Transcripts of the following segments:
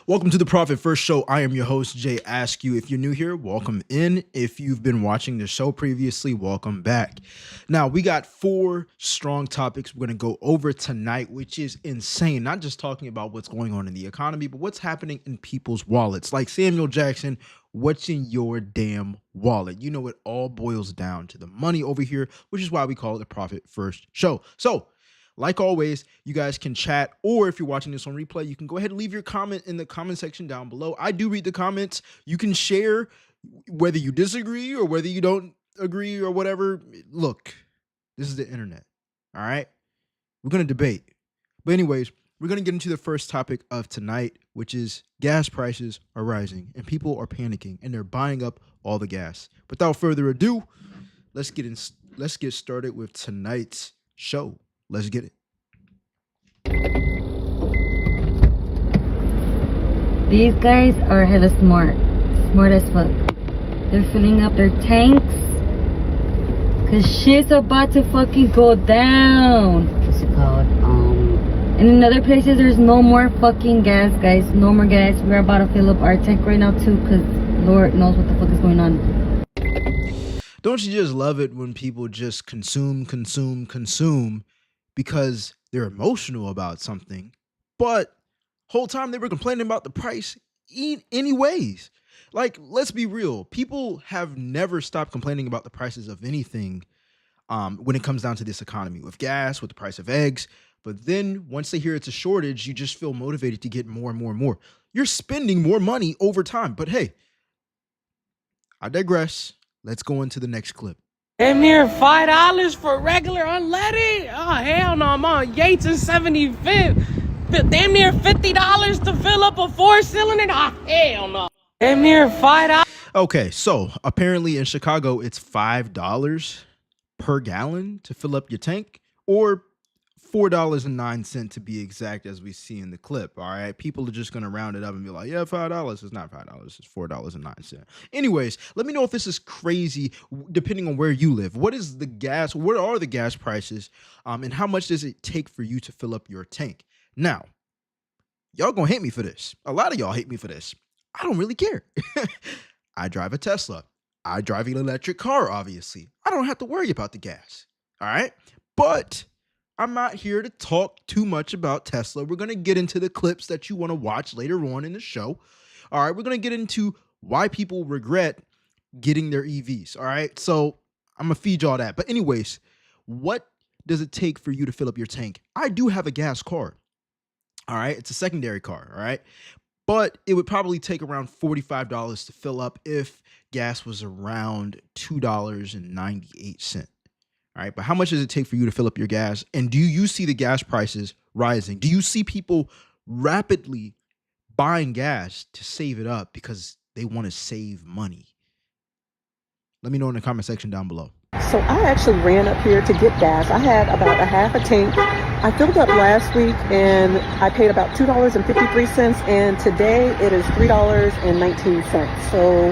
Welcome to the Profit First Show. I am your host, Jay Askew. If you're new here, welcome in. If you've been watching the show previously, welcome back. Now, we got 4 strong topics we're going to go over tonight, which is insane. Not just talking about what's going on in the economy, but what's happening in people's wallets. Like Samuel Jackson, what's in your damn wallet? You know, it all boils down to the money over here, which is why we call it the Profit First Show. So, like always, you guys can chat, or if you're watching this on replay, you can go ahead and leave your comment in the comment section down below. I do read the comments. You can share whether you disagree or whether you don't agree or whatever. Look, this is the internet, all right? We're going to debate. But anyways, we're going to get into the first topic of tonight, which is gas prices are rising and people are panicking and they're buying up all the gas. Without further ado, let's get started with tonight's show. Let's get it. These guys are hella smart as fuck. They're filling up their tanks, cause shit's about to fucking go down. What's it called? And in other places, there's no more fucking gas, guys. No more gas. We're about to fill up our tank right now too, cause Lord knows what the fuck is going on. Don't you just love it when people just consume because they're emotional about something, but whole time they were complaining about the price anyways. Like, let's be real. People have never stopped complaining about the prices of anything when it comes down to this economy, with gas, with the price of eggs. But then once they hear it's a shortage, you just feel motivated to get more and more and more. You're spending more money over time. But hey, I digress. Let's go into the next clip. Damn near $5 for regular unleaded. Oh hell no, I'm on Yates and 75th. Damn near $50 to fill up a 4-cylinder. Oh hell no. Damn near $5. Okay, so apparently in Chicago it's $5 per gallon to fill up your tank, or $4.09 to be exact, as we see in the clip. All right, people are just gonna round it up and be like, yeah, $5. It's not $5, it's $4.09. Anyways, let me know if this is crazy depending on where you live. What are the gas prices, and how much does it take for you to fill up your tank? Now, y'all gonna hate me for this. A lot of y'all hate me for this. I don't really care. I drive a Tesla. I drive an electric car, obviously. I don't have to worry about the gas. All right, but I'm not here to talk too much about Tesla. We're going to get into the clips that you want to watch later on in the show. All right, we're going to get into why people regret getting their EVs. All right, so I'm going to feed y'all that. But anyways, what does it take for you to fill up your tank? I do have a gas car. All right, it's a secondary car. All right, but it would probably take around $45 to fill up if gas was around $2.98. All right, but how much does it take for you to fill up your gas? And do you see the gas prices rising? Do you see people rapidly buying gas to save it up because they want to save money? Let me know in the comment section down below. So I actually ran up here to get gas. I had about a half a tank. I filled up last week and I paid about $2.53, and today it is $3.19. So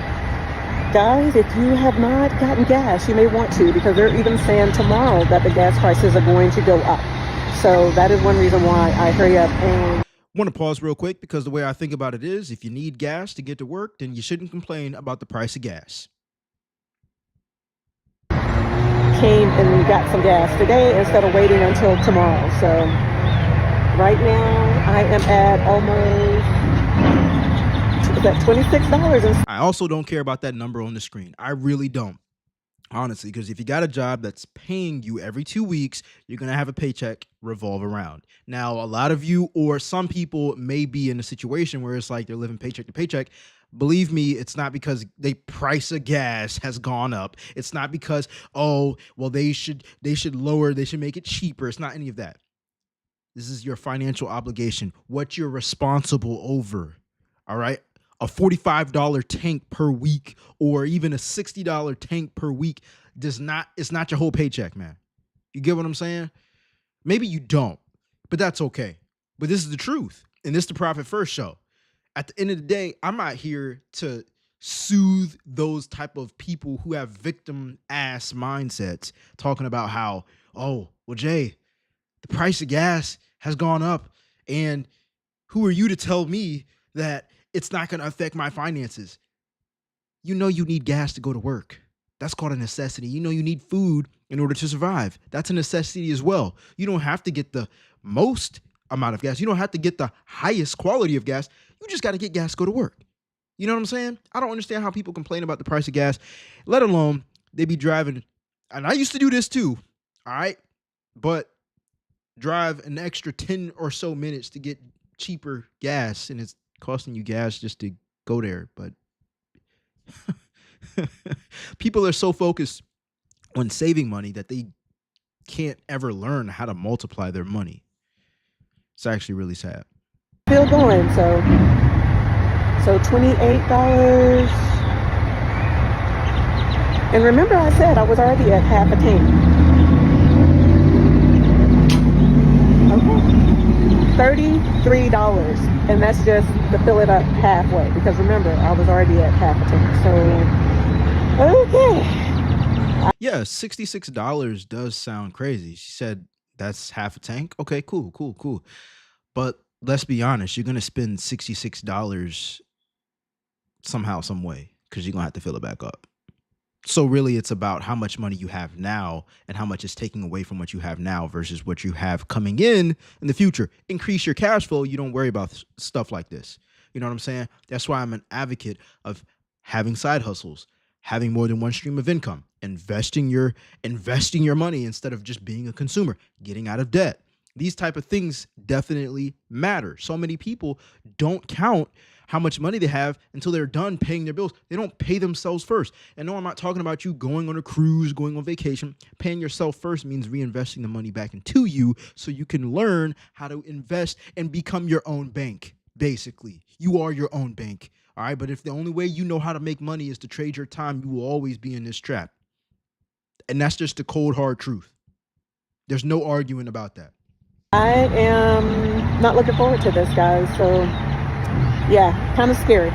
guys, if you have not gotten gas, you may want to, because they're even saying tomorrow that the gas prices are going to go up. So that is one reason why I hurry up and want to pause real quick, because the way I think about it is, if you need gas to get to work, then you shouldn't complain about the price of gas. came and got some gas today instead of waiting until tomorrow. So right now I am at almost $26. I also don't care about that number on the screen. I really don't. Honestly, because if you got a job that's paying you every 2 weeks, you're going to have a paycheck revolve around. Now, a lot of you or some people may be in a situation where it's like they're living paycheck to paycheck. Believe me, it's not because the price of gas has gone up. It's not because, oh, well, they should lower, they should make it cheaper. It's not any of that. This is your financial obligation, what you're responsible over. All right. A $45 tank per week or even a $60 tank per week it's not your whole paycheck, man. You get what I'm saying? Maybe you don't, but that's okay. But this is the truth. And this is the Profit First Show. At the end of the day, I'm not here to soothe those type of people who have victim ass mindsets, talking about how, oh, well, Jay, the price of gas has gone up, and who are you to tell me that it's not going to affect my finances. You know you need gas to go to work. That's called a necessity. You know you need food in order to survive. That's a necessity as well. You don't have to get the most amount of gas. You don't have to get the highest quality of gas. You just got to get gas to go to work. You know what I'm saying? I don't understand how people complain about the price of gas, let alone they be driving. And I used to do this too. All right. But drive an extra 10 or so minutes to get cheaper gas, and it's costing you gas just to go there. But people are so focused on saving money that they can't ever learn how to multiply their money. It's actually really sad. Still going, so $28. And remember I said I was already at half a tank. Okay. $33. And that's just to fill it up halfway. Because remember, I was already at half a tank. So, okay. Yeah, $66 does sound crazy. She said that's half a tank. Okay, cool. But let's be honest, you're going to spend $66 somehow, some way, because you're going to have to fill it back up. So really, it's about how much money you have now and how much is taking away from what you have now versus what you have coming in the future. Increase your cash flow. You don't worry about stuff like this. You know what I'm saying? That's why I'm an advocate of having side hustles, having more than one stream of income, investing your money instead of just being a consumer, getting out of debt. These type of things definitely matter. So many people don't count how much money they have until they're done paying their bills. They don't pay themselves first. And no, I'm not talking about you going on a cruise, going on vacation. Paying yourself first means reinvesting the money back into you so you can learn how to invest and become your own bank. Basically, you are your own bank. All right. But if the only way you know how to make money is to trade your time, you will always be in this trap. And that's just the cold, hard truth. There's no arguing about that. I am not looking forward to this, guys. So, yeah, kind of scary.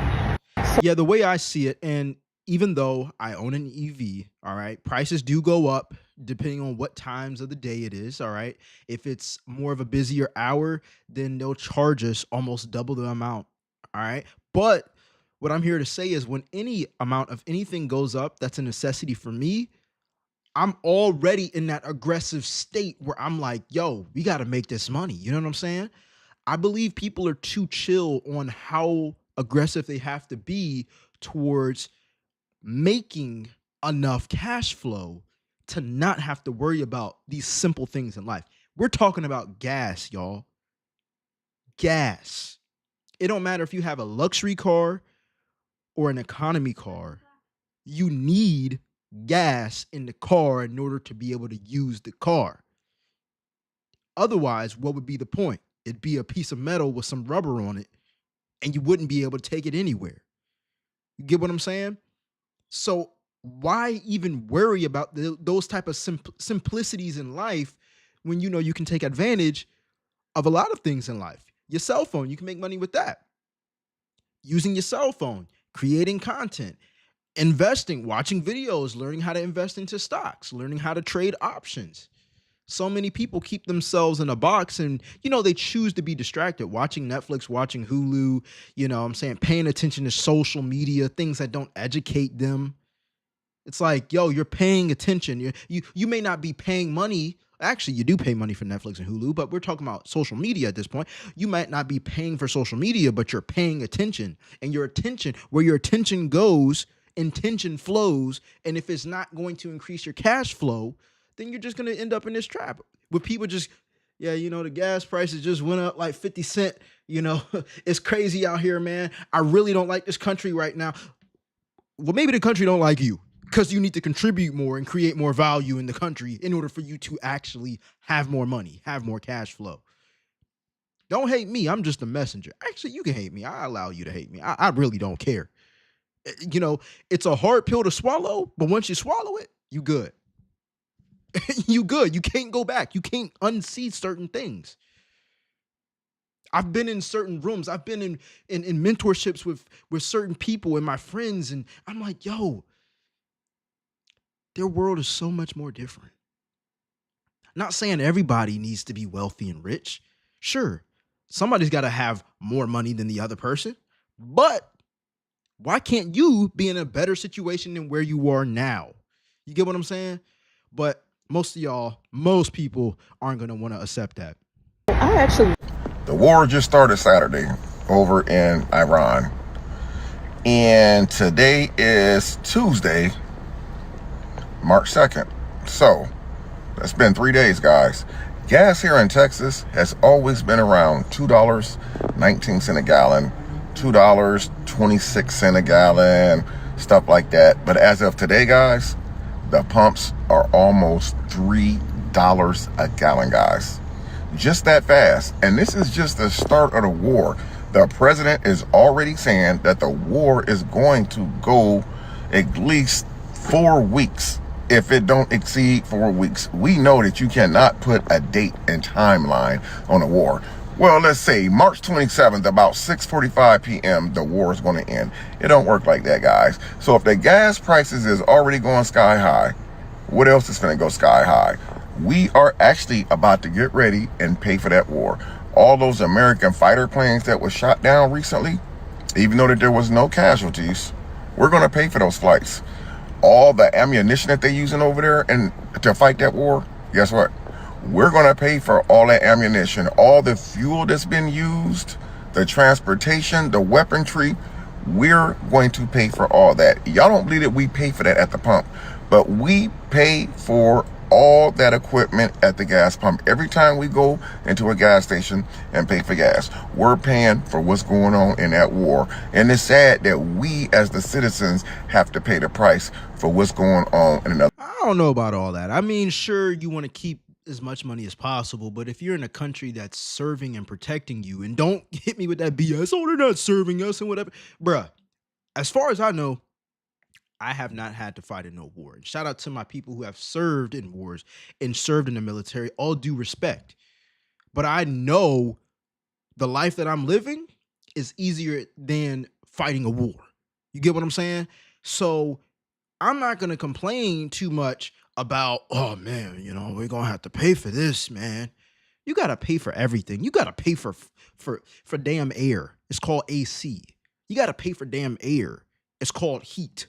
Yeah, the way I see it, and even though I own an EV, all right, prices do go up depending on what times of the day it is, all right. If it's more of a busier hour, then they'll charge us almost double the amount, all right. But what I'm here to say is when any amount of anything goes up, that's a necessity for me. I'm already in that aggressive state where I'm like, yo, we got to make this money. You know what I'm saying? I believe people are too chill on how aggressive they have to be towards making enough cash flow to not have to worry about these simple things in life. We're talking about gas, y'all. Gas. It don't matter if you have a luxury car or an economy car. You need gas in the car in order to be able to use the car. Otherwise, what would be the point? It'd be a piece of metal with some rubber on it, and you wouldn't be able to take it anywhere. You get what I'm saying? So why even worry about those type of simplicities in life when you know you can take advantage of a lot of things in life? Your cell phone, you can make money with that. Using your cell phone, creating content, investing, watching videos, learning how to invest into stocks, learning how to trade options. So many people keep themselves in a box and, they choose to be distracted, watching Netflix, watching Hulu, paying attention to social media, things that don't educate them. It's like, yo, you're paying attention. You may not be paying money. Actually, you do pay money for Netflix and Hulu, but we're talking about social media at this point. You might not be paying for social media, but you're paying attention. And where your attention goes, intention flows. And if it's not going to increase your cash flow, then you're just going to end up in this trap with people just, the gas prices just went up like 50 cents. It's crazy out here, man. I really don't like this country right now. Well, maybe the country don't like you because you need to contribute more and create more value in the country in order for you to actually have more money, have more cash flow. Don't hate me. I'm just a messenger. Actually, you can hate me. I allow you to hate me. I really don't care. It's a hard pill to swallow, but once you swallow it, you good. You good. You can't go back. You can't unsee certain things. I've been in certain rooms. I've been in mentorships with certain people and my friends. And I'm like, yo, their world is so much more different. Not saying everybody needs to be wealthy and rich. Sure, somebody's got to have more money than the other person. But why can't you be in a better situation than where you are now? You get what I'm saying? But most people aren't going to want to accept that. I actually The war just started Saturday over in Iran. And today is Tuesday, March 2nd. So, that's been 3 days, guys. Gas here in Texas has always been around $2.19 a gallon, $2.26 a gallon, stuff like that. But as of today, guys, the pumps are almost $3 a gallon, guys. Just that fast. And this is just the start of the war. The president is already saying that the war is going to go at least 4 weeks. If it don't exceed 4 weeks, we know that you cannot put a date and timeline on a war. Well, let's say March 27th, about 6:45 p.m., the war is going to end. It don't work like that, guys. So if the gas prices is already going sky high, what else is going to go sky high? We are actually about to get ready and pay for that war. All those American fighter planes that were shot down recently, even though that there was no casualties, we're going to pay for those flights. All the ammunition that they're using over there and to fight that war, guess what? We're going to pay for all that ammunition, all the fuel that's been used, the transportation, the weaponry. We're going to pay for all that. Y'all don't believe that we pay for that at the pump, but we pay for all that equipment at the gas pump. Every time we go into a gas station and pay for gas, we're paying for what's going on in that war. And it's sad that we as the citizens have to pay the price for what's going on in another. I don't know about all that. I mean, sure, you want to keep as much money as possible, but if you're in a country that's serving and protecting you, and don't hit me with that BS, oh, they're not serving us and whatever. Bruh, as far as I know, I have not had to fight in no war. And shout out to my people who have served in wars and served in the military, all due respect. But I know the life that I'm living is easier than fighting a war. You get what I'm saying? So I'm not going to complain too much about, oh man, we're going to have to pay for this, man. You got to pay for everything. You got to pay for damn air. It's called AC. You got to pay for damn air. It's called heat.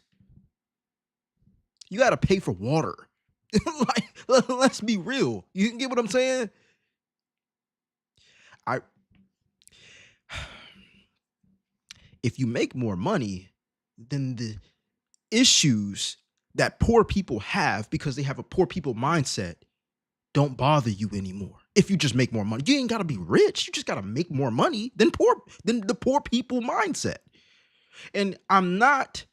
You got to pay for water. Let's be real. You can get what I'm saying? If you make more money, then the issues that poor people have because they have a poor people mindset don't bother you anymore. If you just make more money, you ain't got to be rich. You just got to make more money than the poor people mindset. And I'm not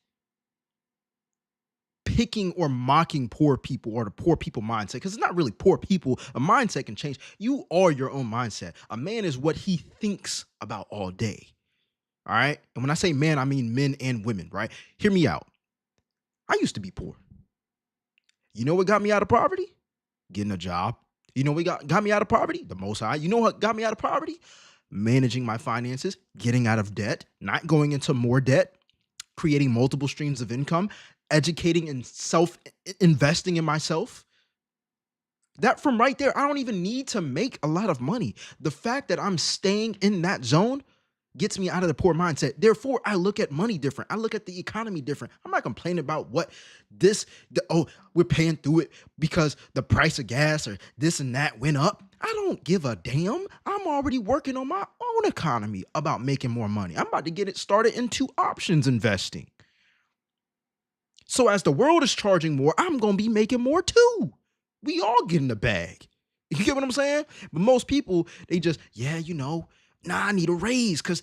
picking or mocking poor people or the poor people mindset, because it's not really poor people. A mindset can change. You are your own mindset. A man is what he thinks about all day. All right. And when I say man, I mean men and women, right? Hear me out. I used to be poor. You know what got me out of poverty? Getting a job. You know what got me out of poverty? The Most High. You know what got me out of poverty? Managing my finances, getting out of debt, not going into more debt, creating multiple streams of income, educating and investing in myself. That from right there, I don't even need to make a lot of money. The fact that I'm staying in that zone gets me out of the poor mindset. Therefore, I look at money different. I look at the economy different. I'm not complaining about we're paying through it because the price of gas or this and that went up. I don't give a damn. I'm already working on my own economy about making more money. I'm about to get it started into options investing. So as the world is charging more, I'm going to be making more too. We all get in the bag. You get what I'm saying? But most people, they just, I need a raise because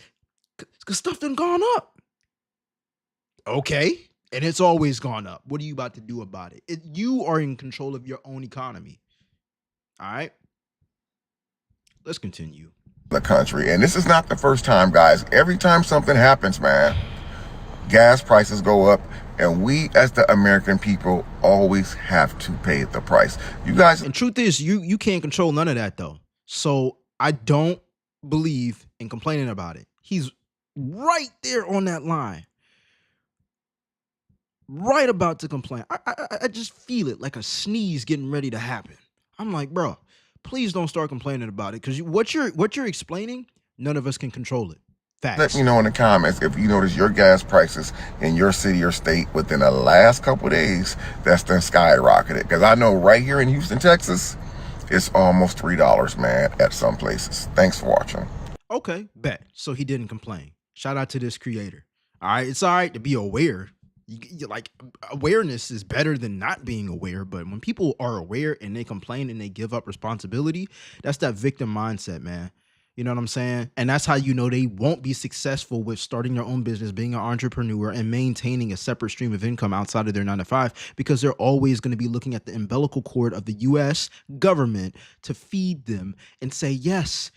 stuff done gone up. Okay. And it's always gone up. What are you about to do about it? You are in control of your own economy. All right. Let's continue. The country. And this is not the first time, guys. Every time something happens, man, gas prices go up. And we, as the American people, always have to pay the price. You guys. And truth is, you can't control none of that, though. So I don't believe in complaining about it. He's right there on that line. Right about to complain. I just feel it like a sneeze getting ready to happen. I'm like, bro, please don't start complaining about it. Because what you're explaining, none of us can control it. Let Facts. me know in the comments if you notice your gas prices in your city or state within the last couple of days that's been skyrocketed. Because I know right here in Houston, Texas, it's almost $3, man, at some places. Thanks for watching. Okay, bet. So he didn't complain. Shout out to this creator. All right, it's all right to be aware. Like, awareness is better than not being aware, but when people are aware and they complain and they give up responsibility, that's that victim mindset, man. You know what I'm saying? And that's how you know they won't be successful with starting their own business, being an entrepreneur, and maintaining a separate stream of income outside of their 9 to 5, because they're always going to be looking at the umbilical cord of the US government to feed them and say, yes,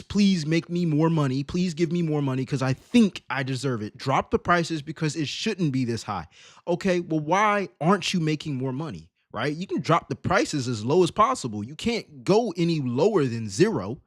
please make me more money. Please give me more money because I think I deserve it. Drop the prices because it shouldn't be this high. Okay, well, why aren't you making more money, right? You can drop the prices as low as possible. You can't go any lower than zero.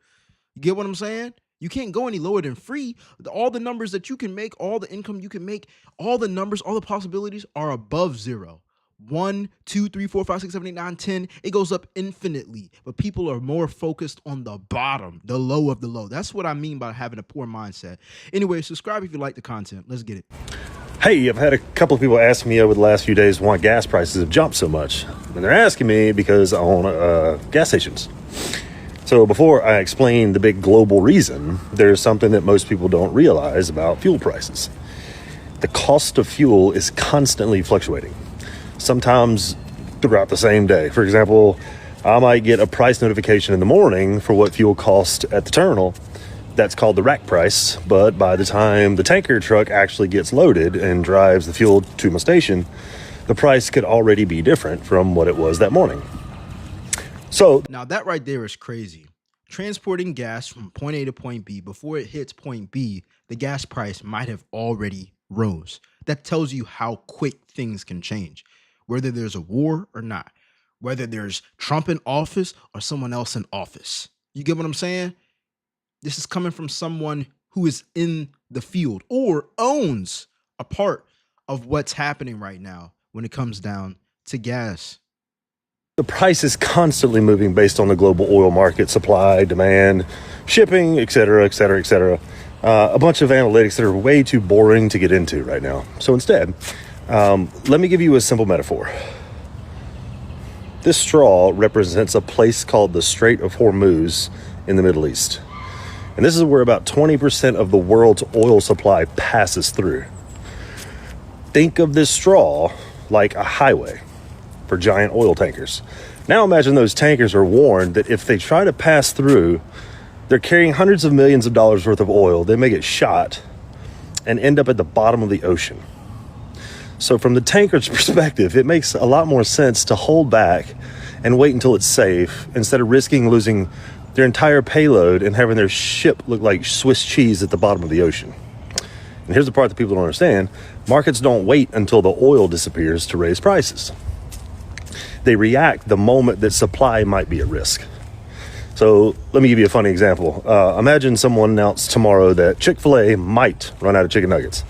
You get what I'm saying? You can't go any lower than free. All the numbers that you can make, all the income you can make, all the numbers, all the possibilities are above zero. 1, 2, 3, 4, 5, 6, 7, 8, 9, 10. It goes up infinitely. But people are more focused on the bottom, the low of the low. That's what I mean by having a poor mindset. Anyway, subscribe if you like the content. Let's get it. Hey, I've had a couple of people ask me over the last few days why gas prices have jumped so much. And they're asking me because I own gas stations. So before I explain the big global reason, there's something that most people don't realize about fuel prices. The cost of fuel is constantly fluctuating, sometimes throughout the same day. For example, I might get a price notification in the morning for what fuel costs at the terminal. That's called the rack price, but by the time the tanker truck actually gets loaded and drives the fuel to my station, the price could already be different from what it was that morning. So now that right there is crazy. Transporting gas from point A to point B, before it hits point B, the gas price might have already rose. That tells you how quick things can change, whether there's a war or not, whether there's Trump in office or someone else in office. You get what I'm saying? This is coming from someone who is in the field or owns a part of what's happening right now when it comes down to gas. the price is constantly moving based on the global oil market, supply, demand, shipping, et cetera, et cetera, et cetera. A bunch of analytics that are way too boring to get into right now. So instead, let me give you a simple metaphor. This straw represents a place called the Strait of Hormuz in the Middle East. And this is where about 20% of the world's oil supply passes through. Think of this straw like a highway for giant oil tankers. Now imagine those tankers are warned that if they try to pass through, they're carrying hundreds of millions of dollars worth of oil. They may get shot and end up at the bottom of the ocean. So from the tanker's perspective, it makes a lot more sense to hold back and wait until it's safe instead of risking losing their entire payload and having their ship look like Swiss cheese at the bottom of the ocean. And here's the part that people don't understand. Markets don't wait until the oil disappears to raise prices. They react the moment that supply might be at risk. So let me give you a funny example. Imagine someone announced tomorrow that Chick-fil-A might run out of chicken nuggets.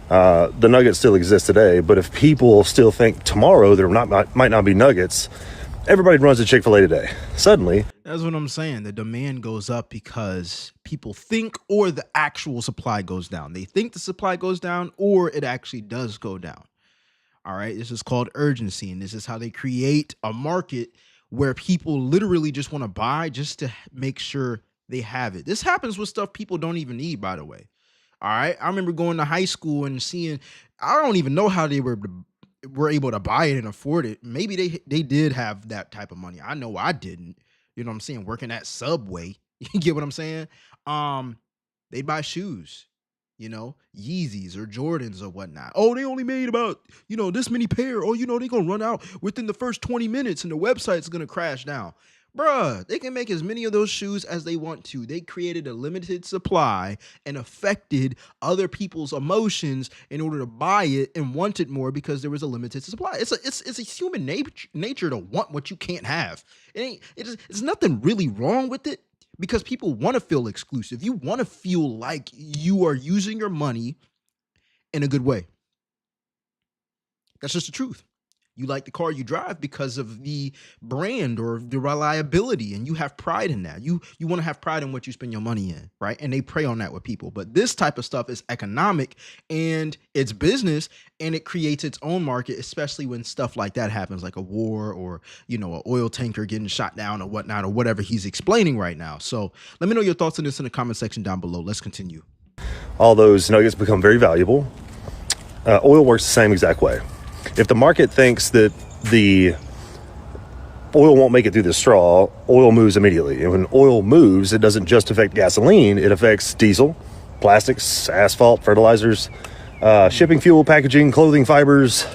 The nuggets still exist today, but if people still think tomorrow there might not be nuggets, everybody runs to Chick-fil-A today. Suddenly, that's what I'm saying. The demand goes up because people think, or the actual supply goes down. They think the supply goes down, or it actually does go down. All right. This is called urgency. And this is how they create a market where people literally just want to buy just to make sure they have it. This happens with stuff people don't even need, by the way. All right. I remember going to high school and seeing, I don't even know how they were able to buy it and afford it. Maybe they did have that type of money. I know I didn't. You know what I'm saying? Working at Subway. You get what I'm saying? They'd buy shoes, you know, Yeezys or Jordans or whatnot. Oh, they only made about, you know, this many pair. Oh, you know, they're going to run out within the first 20 minutes and the website's going to crash down. Bruh, they can make as many of those shoes as they want to. They created a limited supply and affected other people's emotions in order to buy it and want it more because there was a limited supply. It's a human nature to want what you can't have. It's nothing really wrong with it because people want to feel exclusive. You want to feel like you are using your money in a good way. That's just the truth. You like the car you drive because of the brand or the reliability, and you have pride in that. You want to have pride in what you spend your money in, right? And they prey on that with people. But this type of stuff is economic and it's business, and it creates its own market, especially when stuff like that happens, like a war or, you know, an oil tanker getting shot down or whatnot, or whatever he's explaining right now. So let me know your thoughts on this in the comment section down below. Let's continue. All those nuggets become very valuable. Oil works the same exact way. If the market thinks that the oil won't make it through the straw, oil moves immediately. And when oil moves, it doesn't just affect gasoline, it affects diesel, plastics, asphalt, fertilizers, shipping fuel, packaging, clothing fibers,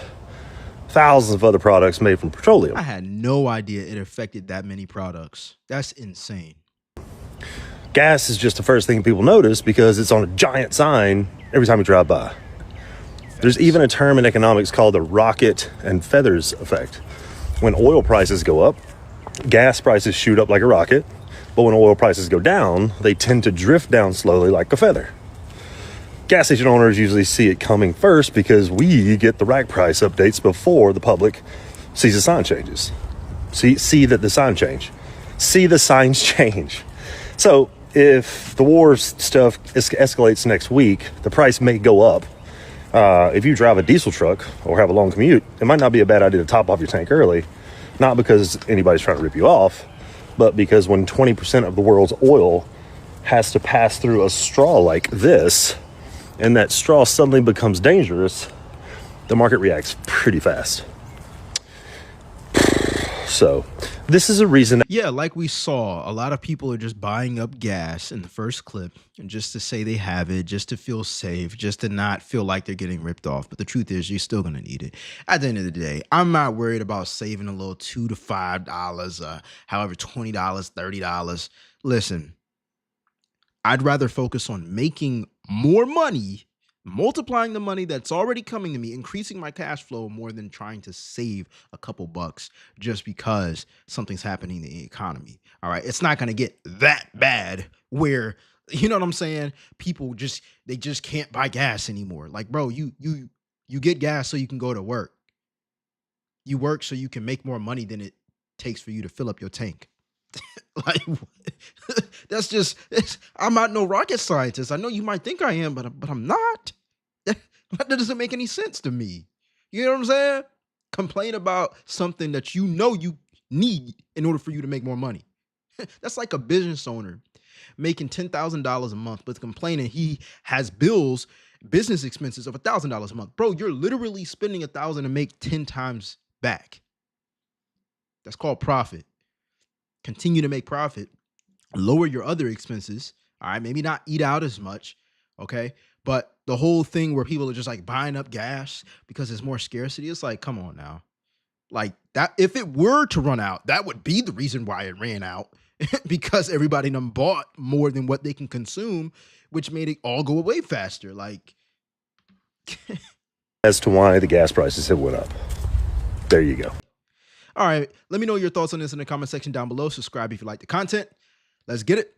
thousands of other products made from petroleum. I had no idea it affected that many products. That's insane. Gas is just the first thing people notice because it's on a giant sign every time you drive by. There's even a term in economics called the rocket and feathers effect. When oil prices go up, gas prices shoot up like a rocket, but when oil prices go down, they tend to drift down slowly like a feather. Gas station owners usually see it coming first because we get the rack price updates before the public sees the sign changes. See that the sign change. See the signs change. So if the war stuff escalates next week, the price may go up. If you drive a diesel truck or have a long commute, it might not be a bad idea to top off your tank early, not because anybody's trying to rip you off, but because when 20% of the world's oil has to pass through a straw like this, and that straw suddenly becomes dangerous, the market reacts pretty fast. So this is a reason. Yeah, like we saw, a lot of people are just buying up gas in the first clip, and just to say they have it, just to feel safe, just to not feel like they're getting ripped off. But the truth is, you're still going to need it. At the end of the day, I'm not worried about saving a little $2 to $5, however, $20, $30. Listen, I'd rather focus on making more money, multiplying the money that's already coming to me, increasing my cash flow more than trying to save a couple bucks just because something's happening in the economy. All right. It's not going to get that bad where, you know what I'm saying? People they just can't buy gas anymore. Like, bro, you get gas so you can go to work. You work so you can make more money than it takes for you to fill up your tank. Like, I'm not no rocket scientist. I know you might think I am, but I'm not. That doesn't make any sense to me. You know what I'm saying? Complain about something that you know you need in order for you to make more money. That's like a business owner making $10,000 a month, but complaining he has bills, business expenses of $1,000 a month. Bro, you're literally spending $1,000 to make 10 times back. That's called profit. Continue to make profit. Lower your other expenses. All right, maybe not eat out as much. Okay, but the whole thing where people are just like buying up gas because there's more scarcity, it's like, come on now. Like that, if it were to run out, that would be the reason why it ran out. Because everybody done bought more than what they can consume, which made it all go away faster. Like, as to why the gas prices have went up. There you go. All right, let me know your thoughts on this in the comment section down below. Subscribe if you like the content. Let's get it.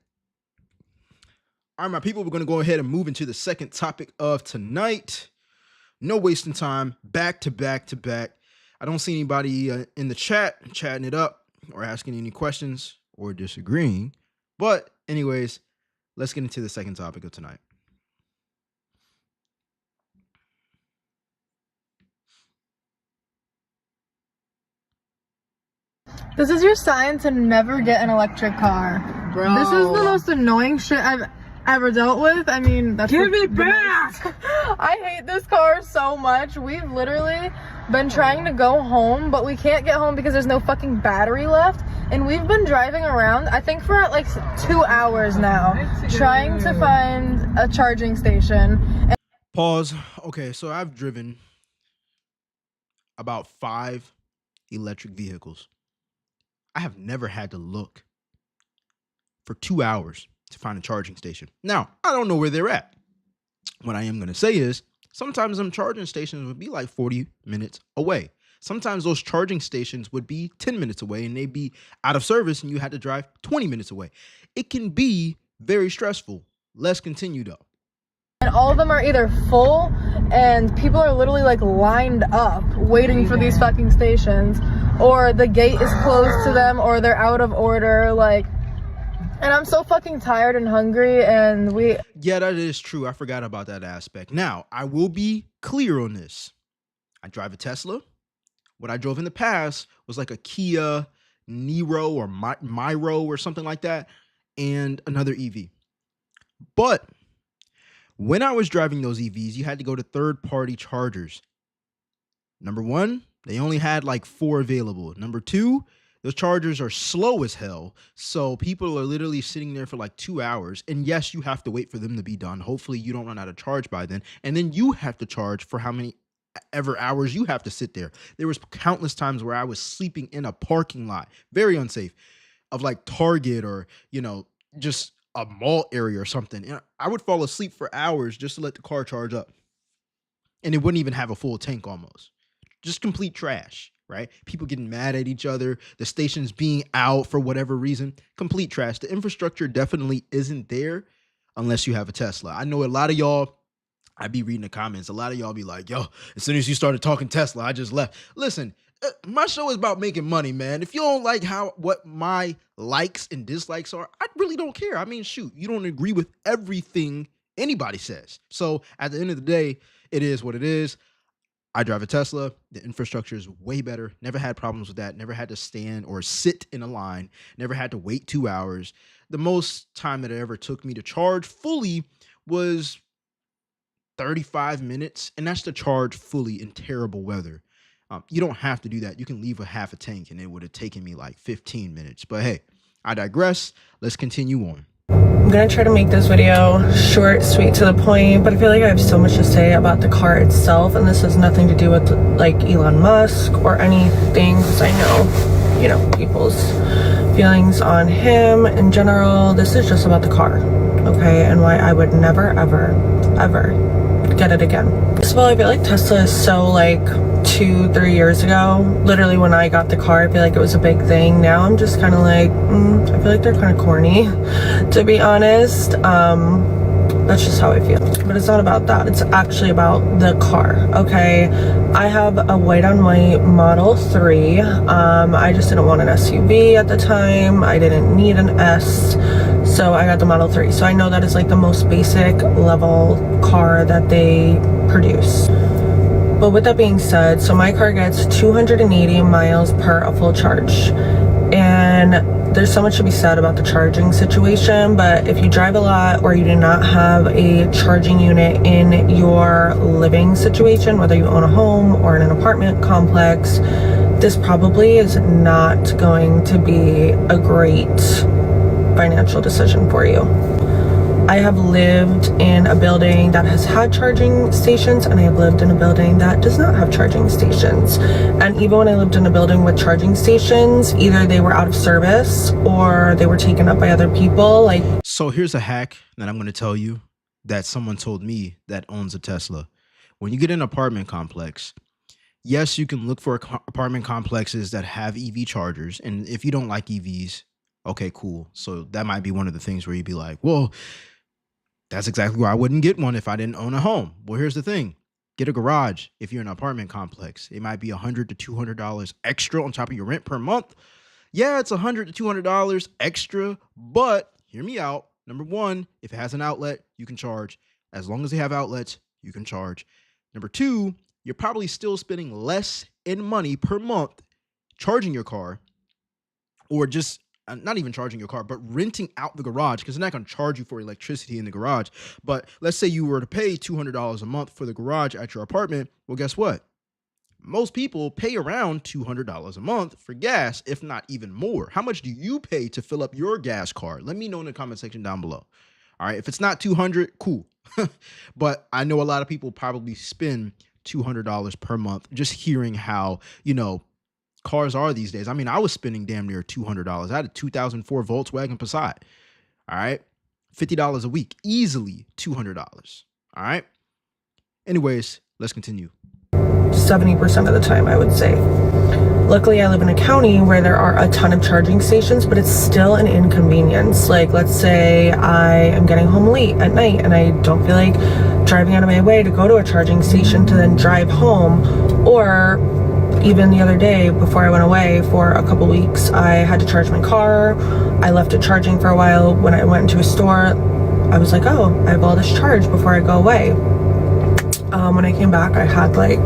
All right, my people, we're going to go ahead and move into the second topic of tonight. No wasting time. Back to back to back. I don't see anybody in the chat chatting it up or asking any questions or disagreeing. But anyways, let's get into the second topic of tonight. This is your sign to never get an electric car. Bro. This is the most annoying shit I've ever dealt with. I mean, that's give it back. I hate this car so much. We've literally been trying to go home, but we can't get home because there's no fucking battery left. And we've been driving around, I think for like 2 hours now, trying to find a charging station. Pause. Okay, so I've driven about 5 electric vehicles. I have never had to look for 2 hours to find a charging station. Now, I don't know where they're at. What I am going to say is sometimes them charging stations would be like 40 minutes away. Sometimes those charging stations would be 10 minutes away and they'd be out of service and you had to drive 20 minutes away. It can be very stressful. Let's continue though. and all of them are either full and people are literally like lined up waiting for these fucking stations, or the gate is closed to them, or they're out of order, like, and I'm so fucking tired and hungry, and Yeah, that is true. I forgot about that aspect. Now, I will be clear on this. I drive a Tesla. What I drove in the past was like a Kia Niro or Miro or something like that, and another EV. But when I was driving those EVs, you had to go to third-party chargers. Number one, they only had like 4 available. Number two, those chargers are slow as hell. So people are literally sitting there for like 2 hours. And yes, you have to wait for them to be done. Hopefully you don't run out of charge by then. And then you have to charge for how many ever hours you have to sit there. There was countless times where I was sleeping in a parking lot, very unsafe, of like Target or, just a mall area or something. And I would fall asleep for hours just to let the car charge up. And it wouldn't even have a full tank almost. Just complete trash, right? People getting mad at each other, the stations being out for whatever reason, complete trash. The infrastructure definitely isn't there unless you have a Tesla. I know a lot of y'all, I be reading the comments, a lot of y'all be like, yo, as soon as you started talking Tesla, I just left. Listen, my show is about making money, man. If you don't like what my likes and dislikes are, I really don't care. I mean, shoot, you don't agree with everything anybody says. So at the end of the day, it is what it is. I drive a Tesla. The infrastructure is way better. Never had problems with that. Never had to stand or sit in a line. Never had to wait 2 hours. The most time that it ever took me to charge fully was 35 minutes, and that's to charge fully in terrible weather. You don't have to do that. You can leave a half a tank, and it would have taken me like 15 minutes. But hey, I digress. Let's continue on. I'm gonna try to make this video short, sweet, to the point, but I feel like I have so much to say about the car itself, and this has nothing to do with like Elon Musk or anything, because I know, people's feelings on him in general. This is just about the car, okay, and why I would never, ever, ever get it again. First of all, I feel like Tesla is so like 2-3 years ago, literally when I got the car, I feel like it was a big thing. Now I'm just kind of like, I feel like they're kind of corny, to be honest. That's just how I feel. But it's not about that. It's actually about the car, okay? I have a white on white Model 3. I just didn't want an SUV at the time. I didn't need an S, so I got the Model 3. So I know that is like the most basic level car that they produce. But with that being said, so my car gets 280 miles per a full charge. And there's so much to be said about the charging situation, but if you drive a lot or you do not have a charging unit in your living situation, whether you own a home or in an apartment complex, this probably is not going to be a great financial decision for you. I have lived in a building that has had charging stations, and I have lived in a building that does not have charging stations. And even when I lived in a building with charging stations, either they were out of service or they were taken up by other people. So here's a hack that I'm going to tell you that someone told me that owns a Tesla. When you get an apartment complex, yes, you can look for apartment complexes that have EV chargers. And if you don't like EVs, okay, cool. So that might be one of the things where you'd be like, well, that's exactly why I wouldn't get one if I didn't own a home. Well, here's the thing. Get a garage if you're in an apartment complex. It might be $100 to $200 extra on top of your rent per month. Yeah, it's $100 to $200 extra, but hear me out. Number one, if it has an outlet, you can charge. As long as they have outlets, you can charge. Number two, you're probably still spending less in money per month charging your car, or just not even charging your car, but renting out the garage, because they're not going to charge you for electricity in the garage. But let's say you were to pay $200 a month for the garage at your apartment. Well, guess what? Most people pay around $200 a month for gas, if not even more. How much do you pay to fill up your gas card? Let me know in the comment section down below. All right. If it's not $200, cool. But I know a lot of people probably spend $200 per month just hearing how, cars are these days. I mean, I was spending damn near $200. I had a 2004 Volkswagen Passat. All right. $50 a week, easily $200. All right. Anyways, let's continue. 70% of the time, I would say. Luckily, I live in a county where there are a ton of charging stations, but it's still an inconvenience. Like, let's say I am getting home late at night and I don't feel like driving out of my way to go to a charging station to then drive home. Or even the other day before I went away for a couple weeks, I had to charge my car. I left it charging for a while. When I went into a store, I was like, oh, I have all this charge before I go away. When I came back, I had like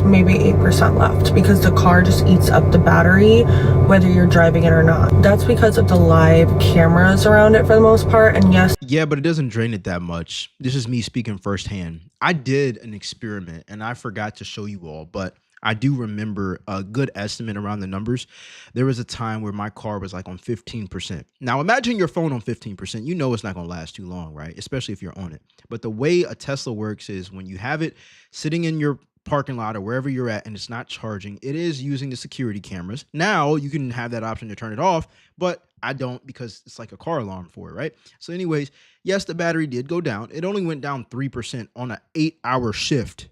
maybe 8% left because the car just eats up the battery whether you're driving it or not. That's because of the live cameras around it for the most part. And yes, Yeah, but it doesn't drain it that much. This is me speaking firsthand. I did an experiment and I forgot to show you all, but I do remember a good estimate around the numbers. There was a time where my car was like on 15%. Now imagine your phone on 15%. You know it's not going to last too long, right? Especially if you're on it. But the way a Tesla works is when you have it sitting in your parking lot or wherever you're at and it's not charging, it is using the security cameras. Now you can have that option to turn it off, but I don't because it's like a car alarm for it, right? So anyways, yes, the battery did go down. It only went down 3% on an 8-hour shift.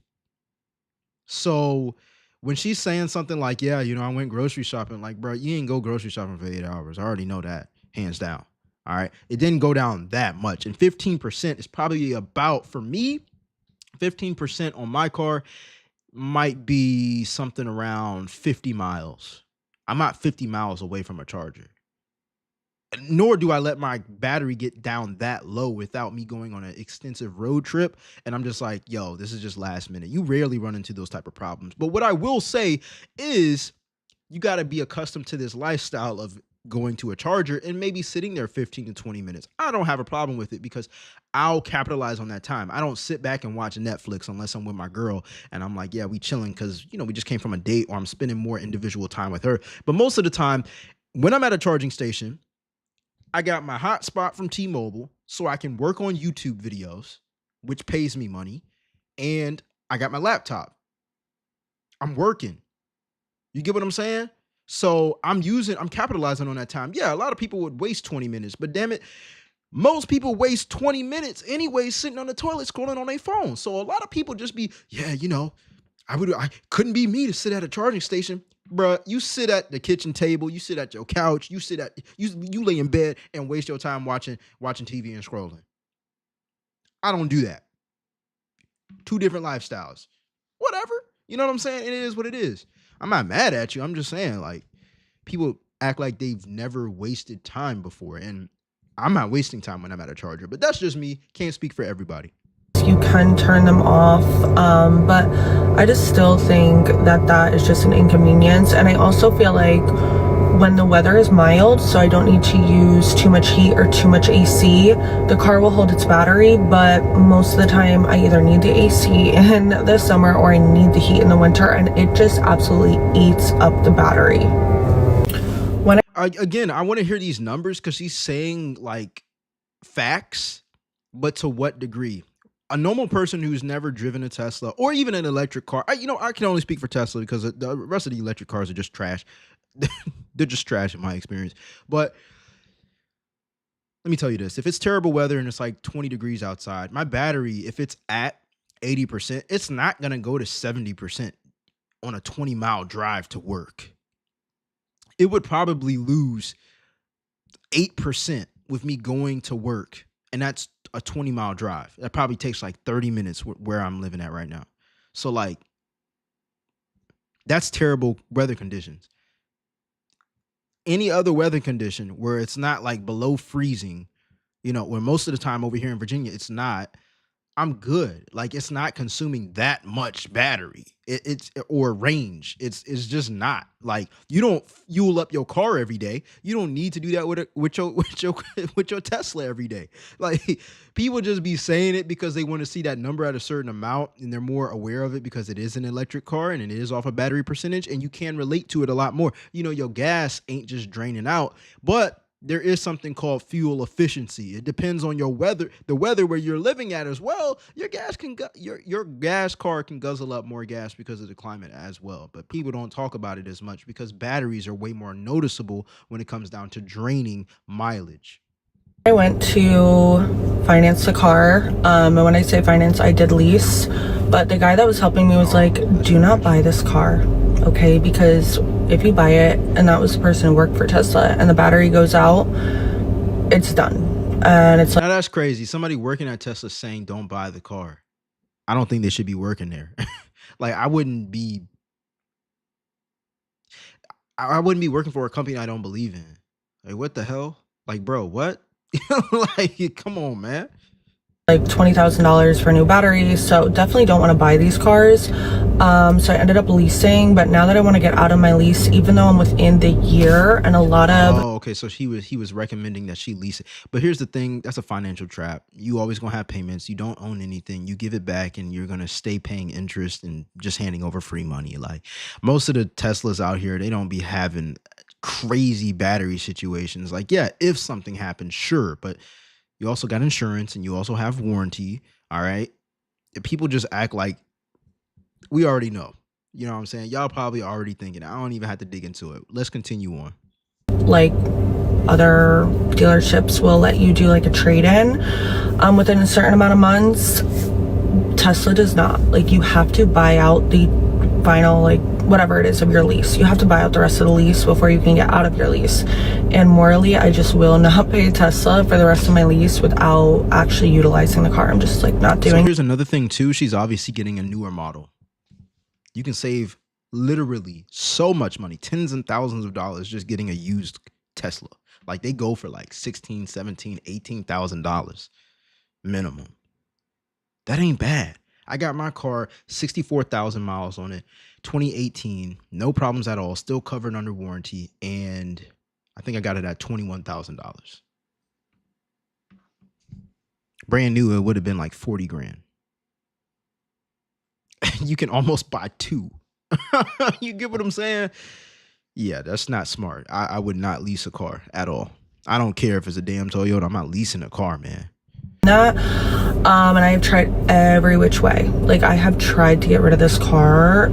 So when she's saying something like, yeah, you know, I went grocery shopping, like, bro, you ain't go grocery shopping for 8 hours. I already know that, hands down. All right. It didn't go down that much. And 15% is probably about, for me, 15% on my car might be something around 50 miles. I'm not 50 miles away from a charger. Nor do I let my battery get down that low without me going on an extensive road trip. And I'm just like, yo, this is just last minute. You rarely run into those type of problems. But what I will say is you got to be accustomed to this lifestyle of going to a charger and maybe sitting there 15 to 20 minutes. I don't have a problem with it because I'll capitalize on that time. I don't sit back and watch Netflix unless I'm with my girl and I'm like, yeah, we chilling because, you know, we just came from a date or I'm spending more individual time with her. But most of the time when I'm at a charging station, I got my hotspot from T-Mobile so I can work on YouTube videos, which pays me money. And I got my laptop. I'm working. You get what I'm saying? So I'm capitalizing on that time. Yeah, a lot of people would waste 20 minutes, but damn it, most people waste 20 minutes anyway sitting on the toilet scrolling on their phone. So a lot of people just be, yeah, you know, I couldn't be me to sit at a charging station. Bruh, you sit at the kitchen table, you sit at your couch, you lay in bed and waste your time watching TV and scrolling. I don't do that. Two different lifestyles. Whatever. You know what I'm saying? It is what it is. I'm not mad at you. I'm just saying, like, people act like they've never wasted time before. And I'm not wasting time when I'm at a charger. But that's just me. Can't speak for everybody. you can turn them off, but I just still think that is just an inconvenience. And I also feel like when the weather is mild, so I don't need to use too much heat or too much AC, the car will hold its battery. But most of the time I either need the AC in the summer or I need the heat in the winter, and it just absolutely eats up the battery. Again, I want to hear these numbers because he's saying like facts, but to what degree? A normal person who's never driven a Tesla or even an electric car, I can only speak for Tesla because the rest of the electric cars are just trash. They're just trash in my experience. But let me tell you this. If it's terrible weather and it's like 20 degrees outside, my battery, if it's at 80%, it's not going to go to 70% on a 20-mile drive to work. It would probably lose 8% with me going to work. And that's a 20-mile drive. That probably takes like 30 minutes where I'm living at right now. So like, that's terrible weather conditions. Any other weather condition where it's not like below freezing, where most of the time over here in Virginia, it's not, I'm good. Like, it's not consuming that much battery. Or range. It's just not. Like, you don't fuel up your car every day. You don't need to do that with your Tesla every day. Like, people just be saying it because they want to see that number at a certain amount, and they're more aware of it because it is an electric car and it is off a battery percentage, and you can relate to it a lot more. Your gas ain't just draining out, but there is something called fuel efficiency. It depends on the weather where you're living at as well. Your gas car can guzzle up more gas because of the climate as well. But people don't talk about it as much because batteries are way more noticeable when it comes down to draining mileage. I went to finance the car, and when I say finance, I did lease, but the guy that was helping me was like, do not buy this car, okay? Because if you buy it, and that was the person who worked for Tesla, and the battery goes out, it's done. And it's like, now that's crazy. Somebody working at Tesla saying don't buy the car. I don't think they should be working there. Like I wouldn't be working for a company I don't believe in. Like what the hell? Like bro, what? Like come on, man. Like $20,000 for a new battery, so definitely don't want to buy these cars. So I ended up leasing, but now that I want to get out of my lease, even though I'm within the year, and a lot of okay, so he was recommending that she lease it. But here's the thing, that's a financial trap. You always gonna have payments. You don't own anything. You give it back and you're gonna stay paying interest and just handing over free money. Like most of the Teslas out here, they don't be having crazy battery situations. Like, yeah, if something happens, sure, but you also got insurance and you also have warranty. All right. People just act like we already know. You know what I'm saying? Y'all probably already thinking. I don't even have to dig into it. Let's continue on. Like other dealerships will let you do like a trade-in within a certain amount of months. Tesla does not. Like you have to buy out the final, like whatever it is of your lease. You have to buy out the rest of the lease before you can get out of your lease. And morally, I just will not pay Tesla for the rest of my lease without actually utilizing the car. I'm just like not doing. So here's another thing too. She's obviously getting a newer model. You can save literally so much money, tens and thousands of dollars just getting a used Tesla. Like they go for like $16,000, $17,000, $18,000 minimum. That ain't bad. I got my car 64,000 miles on it, 2018, no problems at all, still covered under warranty, and I think I got it at $21,000. Brand new, it would have been like 40 grand. You can almost buy two. You get what I'm saying? Yeah, that's not smart. I would not lease a car at all. I don't care if it's a damn Toyota. I'm not leasing a car, man. That and I have tried every which way. Like I have tried to get rid of this car.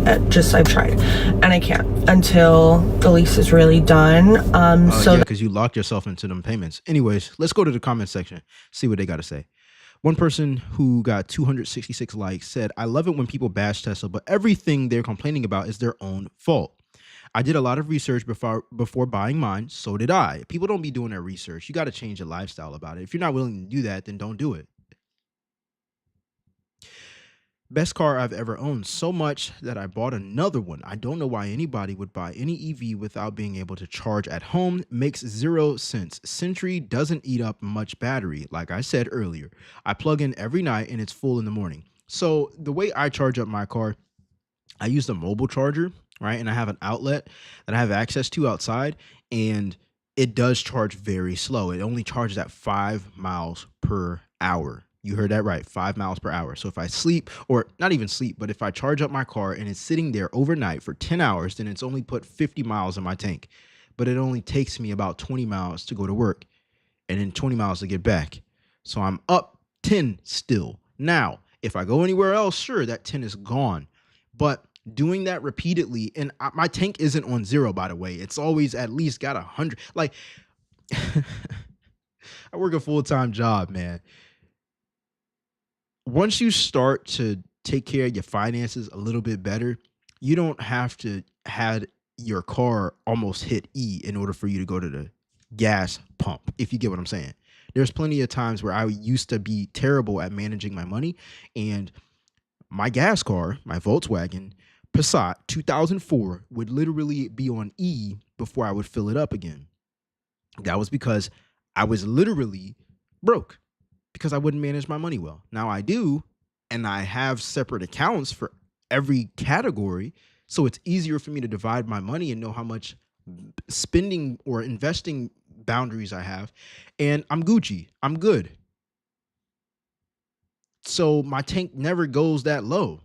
I've tried and I can't until the lease is really done. So yeah, because you locked yourself into them payments. Anyways, let's go to the comment section, see what they got to say. One person who got 266 likes said, I love it when people bash Tesla, but everything they're complaining about is their own fault. I did a lot of research before buying mine. So did I. People don't be doing their research. You got to change your lifestyle about it. If you're not willing to do that, then don't do it. Best car I've ever owned, so much that I bought another one. I don't know why anybody would buy any EV without being able to charge at home. Makes 0 sense. Century doesn't eat up much battery. Like I said earlier, I plug in every night and it's full in the morning. So the way I charge up my car, I use the mobile charger, right? And I have an outlet that I have access to outside, and it does charge very slow. It only charges at 5 miles per hour. You heard that right, 5 miles per hour. So if I sleep, or not even sleep, but if I charge up my car and it's sitting there overnight for 10 hours, then it's only put 50 miles in my tank. But it only takes me about 20 miles to go to work and then 20 miles to get back. So I'm up 10 still. Now, if I go anywhere else, sure, that 10 is gone. But doing that repeatedly, and my tank isn't on 0, by the way. It's always at least got 100. Like, I work a full-time job, man. Once you start to take care of your finances a little bit better, you don't have to have your car almost hit E in order for you to go to the gas pump, if you get what I'm saying. There's plenty of times where I used to be terrible at managing my money, and my gas car, my Volkswagen Passat 2004, would literally be on E before I would fill it up again. That was because I was literally broke, because I wouldn't manage my money well. Now I do, and I have separate accounts for every category, so it's easier for me to divide my money and know how much spending or investing boundaries I have, and I'm Gucci. I'm good. So my tank never goes that low.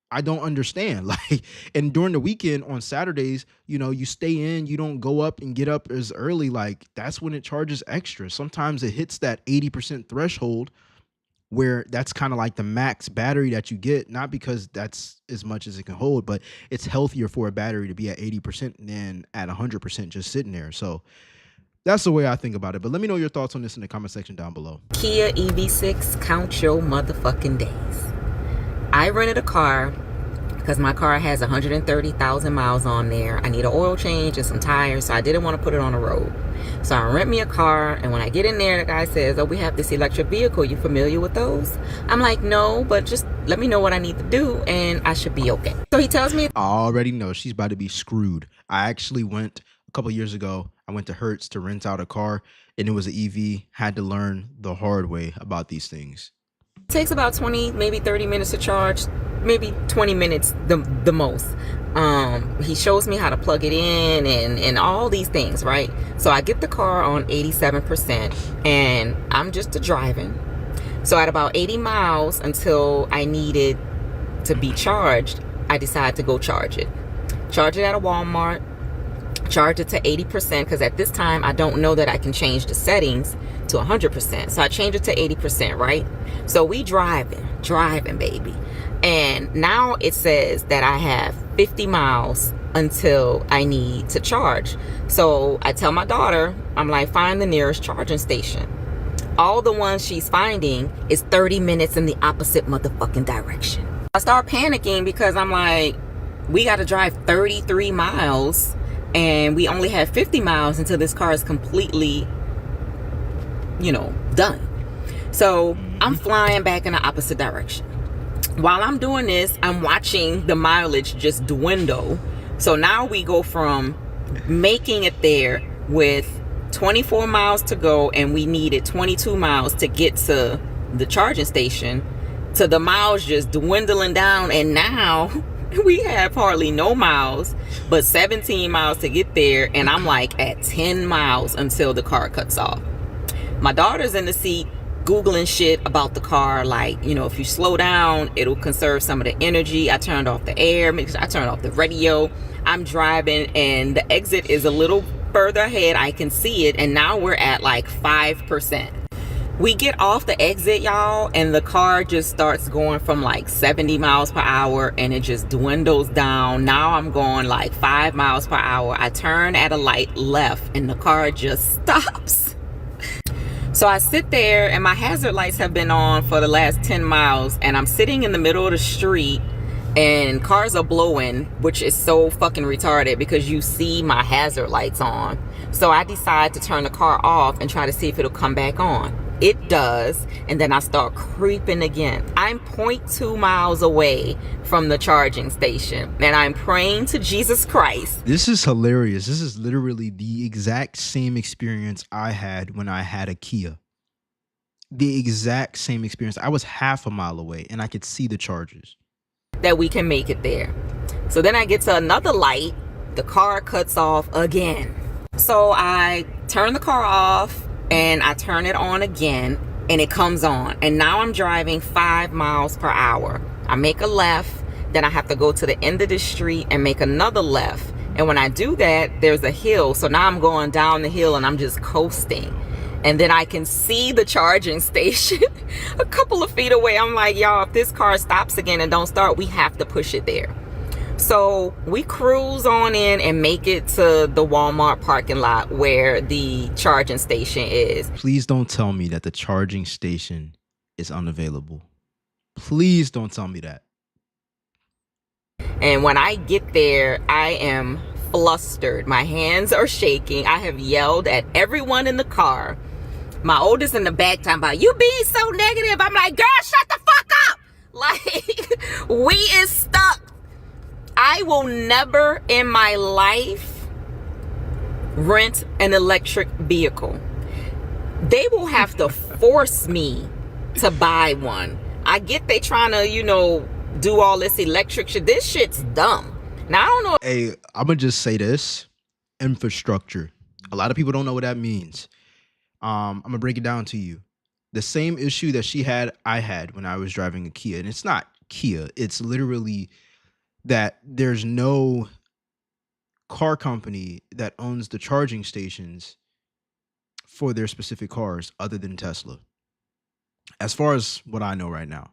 I don't understand. Like, and during the weekend on Saturdays, you know, you stay in, you don't go up and get up as early. Like, that's when it charges extra. Sometimes it hits that 80% threshold where that's kind of like the max battery that you get, not because that's as much as it can hold, but it's healthier for a battery to be at 80% than at 100% just sitting there. So that's the way I think about it. But let me know your thoughts on this in the comment section down below. Kia EV6, count your motherfucking days. I rented a car because my car has 130,000 miles on there. I need an oil change and some tires, so I didn't want to put it on the road. So I rent me a car, and when I get in there, the guy says, oh, we have this electric vehicle. You familiar with those? I'm like, no, but just let me know what I need to do, and I should be okay. So he tells me, I already know she's about to be screwed. I actually went a couple years ago. I went to Hertz to rent out a car, and it was an EV. Had to learn the hard way about these things. it takes about 20, maybe 30 minutes to charge, maybe 20 minutes the most. He shows me how to plug it in and all these things, right? So I get the car on 87%, and I'm just driving. So at about 80 miles until I needed to be charged, I decided to go charge it. Charge it at a Walmart, charge it to 80%, because at this time I don't know that I can change the settings to 100%. So I changed it to 80%, right? So we driving, baby. And now it says that I have 50 miles until I need to charge. So I tell my daughter, I'm like, find the nearest charging station. All the ones she's finding is 30 minutes in the opposite motherfucking direction. I start panicking because I'm like, we got to drive 33 miles and we only have 50 miles until this car is completely, done. So I'm flying back in the opposite direction. While I'm doing this, I'm watching the mileage just dwindle. So now we go from making it there with 24 miles to go, and we needed 22 miles to get to the charging station, to the miles just dwindling down, and now we have hardly no miles, but 17 miles to get there, and I'm like at 10 miles until the car cuts off. My daughter's in the seat Googling shit about the car, like, if you slow down, it'll conserve some of the energy. I turned off the air, I turned off the radio. I'm driving, and the exit is a little further ahead. I can see it, and now we're at like 5%. We get off the exit, y'all, and the car just starts going from like 70 miles per hour, and it just dwindles down. Now I'm going like 5 miles per hour. I turn at a light left, and the car just stops. So I sit there, and my hazard lights have been on for the last 10 miles, and I'm sitting in the middle of the street, and cars are blowing, which is so fucking retarded because you see my hazard lights on. So I decide to turn the car off and try to see if it'll come back on. It does, and then I start creeping again. I'm 0.2 miles away from the charging station, and I'm praying to Jesus Christ. This is hilarious. This is literally the exact same experience I had when I had a Kia. The exact same experience. I was half a mile away, and I could see the charges. That we can make it there. So then I get to another light. The car cuts off again. So I turn the car off, and I turn it on again, and it comes on. And now I'm driving 5 miles per hour. I make a left, then I have to go to the end of the street and make another left. And when I do that, there's a hill. So now I'm going down the hill, and I'm just coasting. And then I can see the charging station a couple of feet away. I'm like, y'all, if this car stops again and don't start, we have to push it there. So we cruise on in and make it to the Walmart parking lot where the charging station is. Please don't tell me that the charging station is unavailable. Please don't tell me that. And when I get there, I am flustered. My hands are shaking. I have yelled at everyone in the car. My oldest in the back talking about, you being so negative. I'm like, girl, shut the fuck up. Like, we is stuck. I will never in my life rent an electric vehicle. They will have to force me to buy one. I get they trying to, do all this electric shit. This shit's dumb. Now, I don't know. Hey, I'm going to just say this. Infrastructure. A lot of people don't know what that means. I'm going to break it down to you. The same issue that I had when I was driving a Kia. And it's not Kia. It's literally that there's no car company that owns the charging stations for their specific cars other than Tesla. As far as what I know right now,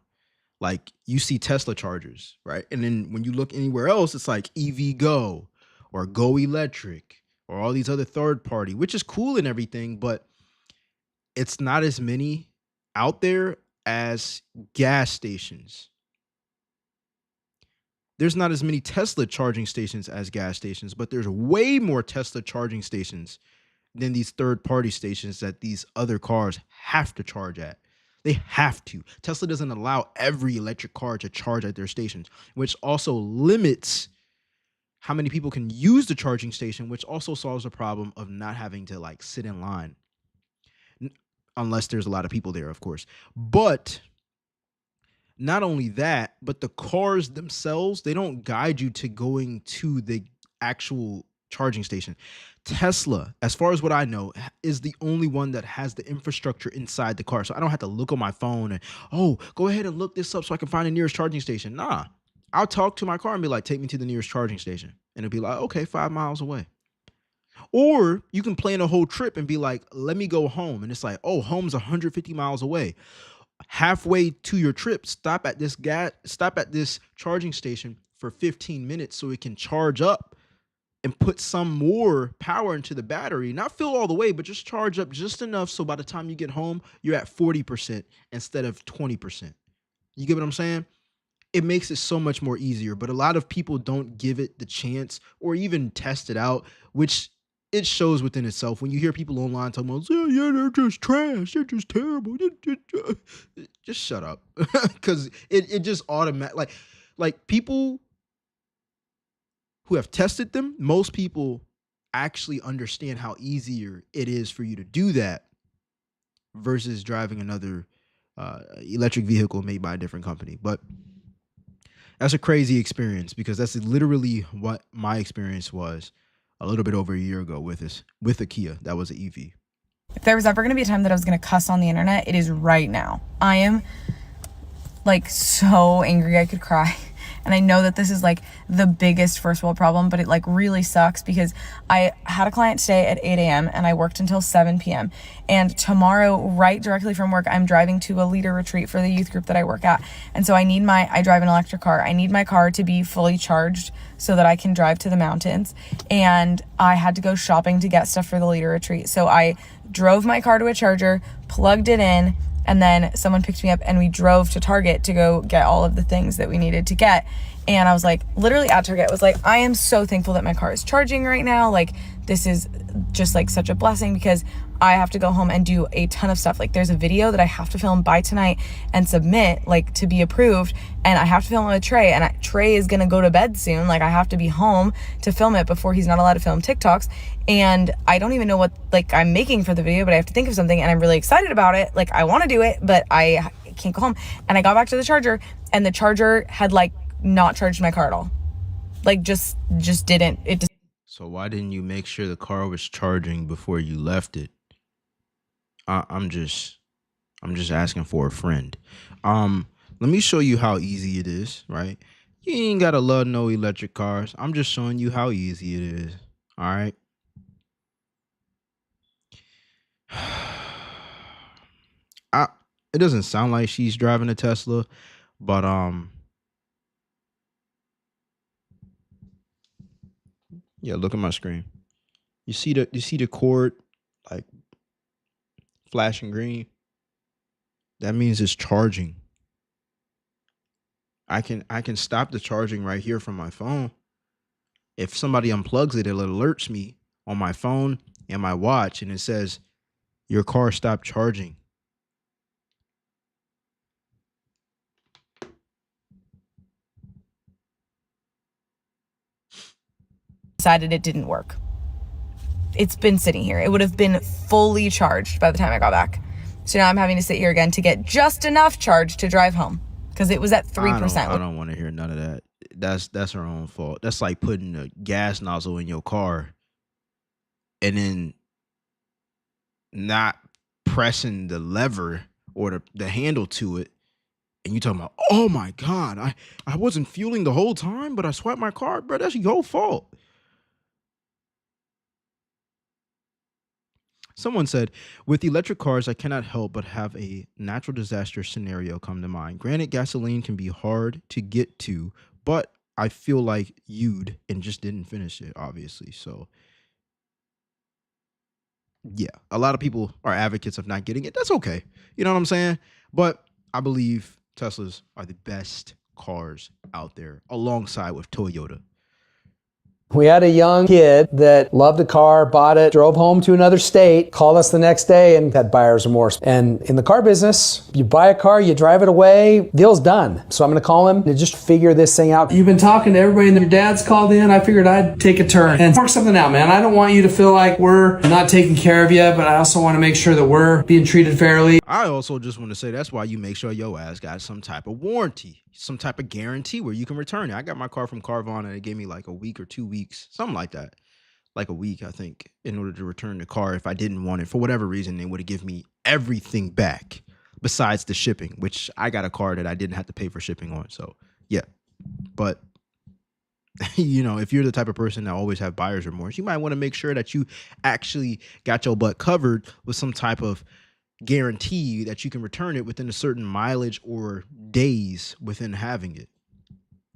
like you see Tesla chargers, right? And then when you look anywhere else, it's like EVgo or Go Electric or all these other third party, which is cool and everything, but it's not as many out there as gas stations. there's not as many Tesla charging stations as gas stations, but there's way more Tesla charging stations than these third-party stations that these other cars have to charge at. They have to. Tesla doesn't allow every electric car to charge at their stations, which also limits how many people can use the charging station, which also solves the problem of not having to like sit in line. Unless there's a lot of people there, of course. But not only that, but the cars themselves, they don't guide you to going to the actual charging station. Tesla, as far as what I know, is the only one that has the infrastructure inside the car. So I don't have to look on my phone and, oh, go ahead and look this up so I can find the nearest charging station. Nah, I'll talk to my car and be like, take me to the nearest charging station. And it'll be like, okay, 5 miles away. Or you can plan a whole trip and be like, let me go home. And it's like, oh, home's 150 miles away. Halfway to your trip, stop at this charging station for 15 minutes so it can charge up and put some more power into the battery. Not fill all the way, but just charge up just enough so by the time you get home, you're at 40% instead of 20%. You get what I'm saying? It makes it so much more easier, but a lot of people don't give it the chance or even test it out, which it shows within itself. When you hear people online talking about, yeah, they're just trash, they're just terrible, just shut up. Because it just automatic, like people who have tested them, most people actually understand how easier it is for you to do that versus driving another electric vehicle made by a different company. But that's a crazy experience because that's literally what my experience was a little bit over a year ago with a Kia that was an EV. If there was ever going to be a time that I was going to cuss on the internet, it is right now. I am like so angry I could cry. And I know that this is like the biggest first world problem, but it like really sucks because I had a client today at 8 a.m. and I worked until 7 p.m. And tomorrow, right directly from work, I'm driving to a leader retreat for the youth group that I work at. And so I drive an electric car. I need my car to be fully charged so that I can drive to the mountains. And I had to go shopping to get stuff for the leader retreat. So I drove my car to a charger, plugged it in, and then someone picked me up and we drove to Target to go get all of the things that we needed to get. And I was like, literally at Target, I was like, I am so thankful that my car is charging right now. Like, this is just like such a blessing because I have to go home and do a ton of stuff. Like, there's a video that I have to film by tonight and submit, like, to be approved. And I have to film with Trey, and Trey is gonna go to bed soon. Like, I have to be home to film it before he's not allowed to film TikToks. And I don't even know what, like, I'm making for the video, but I have to think of something, and I'm really excited about it. Like, I want to do it, but I can't go home. And I got back to the charger, and the charger had, like, not charged my car at all. Like, just didn't. So why didn't you make sure the car was charging before you left it? I'm just asking for a friend. Let me show you how easy it is, right? You ain't gotta love no electric cars. I'm just showing you how easy it is. All right. It doesn't sound like she's driving a Tesla, but yeah, look at my screen. You see the cord like flashing green? That means it's charging. I can stop the charging right here from my phone. If somebody unplugs it, it alerts me on my phone and my watch, and it says your car stopped charging. Decided it didn't work. It's been sitting here. It would have been fully charged by the time I got back. So now I'm having to sit here again to get just enough charge to drive home because it was at 3%. I don't want to hear none of that. That's her own fault. That's like putting a gas nozzle in your car and then not pressing the lever or the handle to it. And you talking about, oh my God, I wasn't fueling the whole time, but I swiped my card. Bro, that's your fault. Someone said, with electric cars, I cannot help but have a natural disaster scenario come to mind. Granted, gasoline can be hard to get to, but I feel like you'd and just didn't finish it, obviously. So, yeah, a lot of people are advocates of not getting it. That's okay. You know what I'm saying? But I believe Teslas are the best cars out there alongside with Toyota. We had a young kid that loved the car, bought it, drove home to another state, called us the next day and had buyer's remorse. And in the car business, you buy a car, you drive it away, deal's done. So I'm going to call him to just figure this thing out. You've been talking to everybody and your dad's called in. I figured I'd take a turn and work something out, man. I don't want you to feel like we're not taking care of you, but I also want to make sure that we're being treated fairly. I also just want to say that's why you make sure your ass got some type of warranty, some type of guarantee where you can return it. I got my car from Carvana and it gave me like a week or 2 weeks, something like that. Like a week, I think, in order to return the car. If I didn't want it for whatever reason, they would have given me everything back besides the shipping, which I got a car that I didn't have to pay for shipping on. So yeah, but you know, if you're the type of person that always have buyer's remorse, you might want to make sure that you actually got your butt covered with some type of guarantee that you can return it within a certain mileage or days within having it.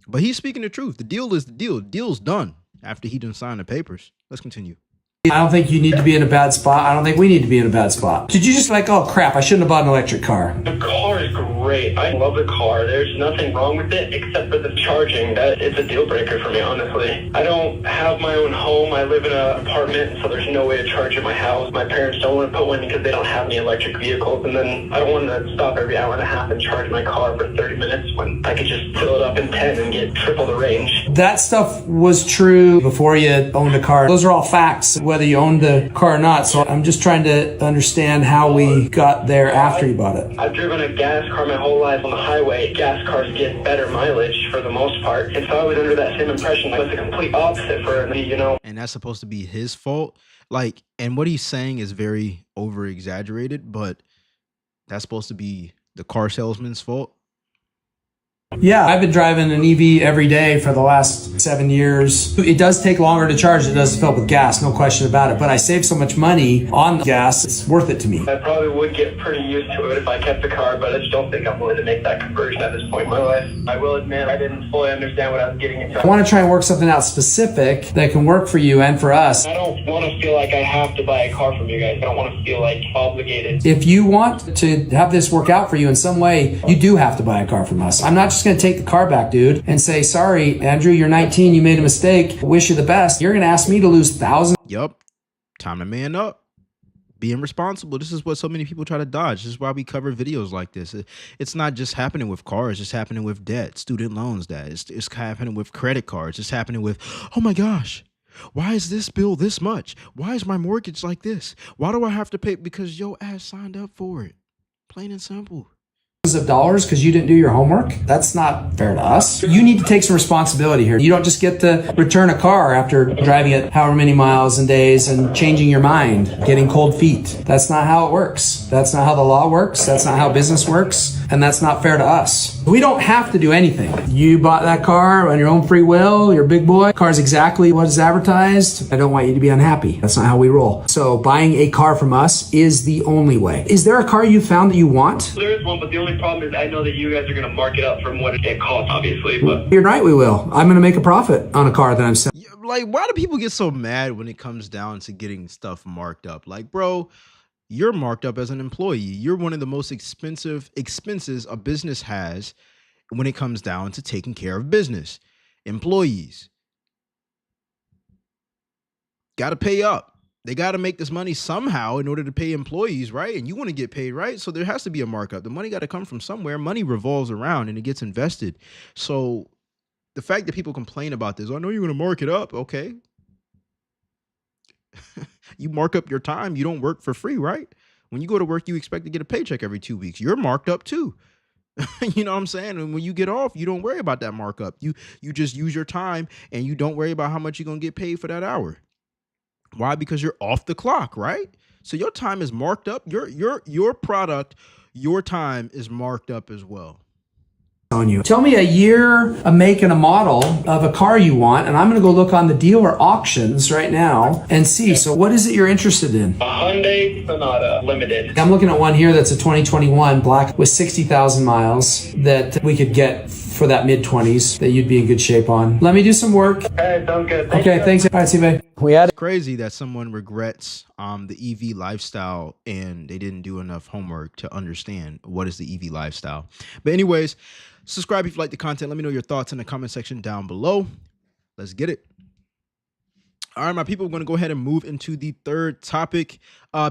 But he's speaking the truth. The deal is the deal. Deal's done after he done signed the papers. Let's continue. I don't think you need to be in a bad spot. I don't think we need to be in a bad spot. Did you just like, oh crap, I shouldn't have bought an electric car? The car is great. I love the car. There's nothing wrong with it except for the charging. That is a deal breaker for me, honestly. I don't have my own home. I live in an apartment, so there's no way to charge at my house. My parents don't want to put one because they don't have any electric vehicles. And then I don't want to stop every hour and a half and charge my car for 30 minutes when I could just fill it up in 10 and get triple the range. That stuff was true before you owned a car. Those are all facts, whether you owned the car or not. So I'm just trying to understand how we got there after you bought it. I've driven a gas car my whole life on the highway. Gas cars get better mileage for the most part. And so I was under that same impression. Like, it's the complete opposite for me, you know. And that's supposed to be his fault. Like, and what he's saying is very over exaggerated, but that's supposed to be the car salesman's fault. Yeah, I've been driving an EV every day for the last 7 years. It does take longer to charge than it does to fill up with gas, no question about it. But I save so much money on the gas, it's worth it to me. I probably would get pretty used to it if I kept the car, but I just don't think I'm willing to make that conversion at this point in my life. I will admit I didn't fully understand what I was getting into. I want to try and work something out specific that can work for you and for us. I don't want to feel like I have to buy a car from you guys. I don't want to feel like obligated. If you want to have this work out for you in some way, you do have to buy a car from us. I'm not just going to take the car back, dude, and say, sorry, Andrew, you're 19, you made a mistake, wish you the best. You're going to ask me to lose thousands. Yup. Time to man up. Being responsible. This is what so many people try to dodge. This is why we cover videos like this. It's not just happening with cars. It's happening with debt, student loans, that. It's happening with credit cards. It's happening with, oh my gosh, why is this bill this much? Why is my mortgage like this? Why do I have to pay? Because your ass signed up for it. Plain and simple. Of dollars because you didn't do your homework. That's not fair to us. You need to take some responsibility here. You don't just get to return a car after driving it however many miles and days and changing your mind, getting cold feet. That's not how it works. That's not how the law works. That's not how business works. And that's not fair to us. We don't have to do anything. You bought that car on your own free will. You're a big boy. Car's exactly what is advertised. I don't want you to be unhappy. That's not how we roll. So buying a car from us is the only way. Is there a car you found that you want? There is one, but the only problem is I know that you guys are going to mark it up from what it costs, obviously. But you're right, we will. I'm going to make a profit on a car that I'm selling. Like, why do people get so mad when it comes down to getting stuff marked up? Like, bro, you're marked up as an employee. You're one of the most expenses a business has when it comes down to taking care of business. Employees got to pay up. They got to make this money somehow in order to pay employees, right? And you want to get paid, right? So there has to be a markup. The money got to come from somewhere. Money revolves around and it gets invested. So the fact that people complain about this, I know you're going to mark it up. Okay. You mark up your time. You don't work for free, right? When you go to work, you expect to get a paycheck every 2 weeks. You're marked up too. You know what I'm saying? And when you get off, you don't worry about that markup. You just use your time and you don't worry about how much you're going to get paid for that hour. Why? Because you're off the clock, right? So your time is marked up. Your product, your time is marked up as well. On you. Tell me a year, a make, and a model of a car you want, and I'm going to go look on the dealer auctions right now and see. So what is it you're interested in? A Hyundai Sonata Limited. I'm looking at one here that's a 2021 black with 60,000 miles that we could get for that mid-20s that you'd be in good shape on. Let me do some work. Hey, sounds good. Okay, thanks. All right, see you, babe. It's crazy that someone regrets the EV lifestyle and they didn't do enough homework to understand what is the EV lifestyle. But anyways, subscribe if you like the content. Let me know your thoughts in the comment section down below. Let's get it. All right, my people, we're going to go ahead and move into the third topic.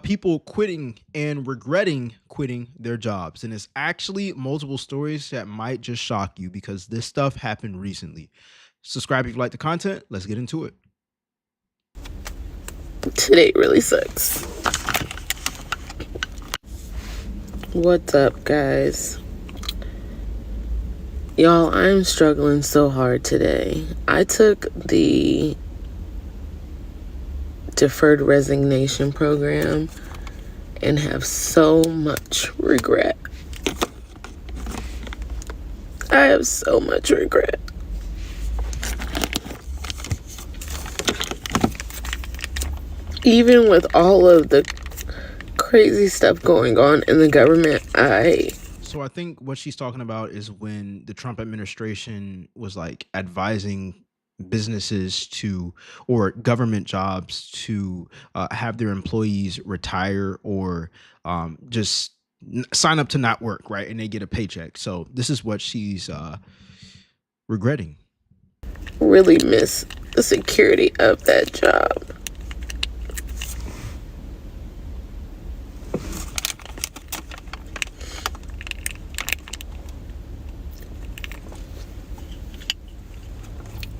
People quitting and regretting quitting their jobs. And it's actually multiple stories that might just shock you because this stuff happened recently. Subscribe if you like the content. Let's get into it. Today really sucks. What's up, guys? Y'all, I'm struggling so hard today. I took the deferred resignation program and have so much regret. I have so much regret. Even with all of the crazy stuff going on in the government, So I think what she's talking about is when the Trump administration was like advising businesses to, or government jobs to have their employees retire or just sign up to not work, right? And they get a paycheck. So this is what she's regretting. really miss the security of that job.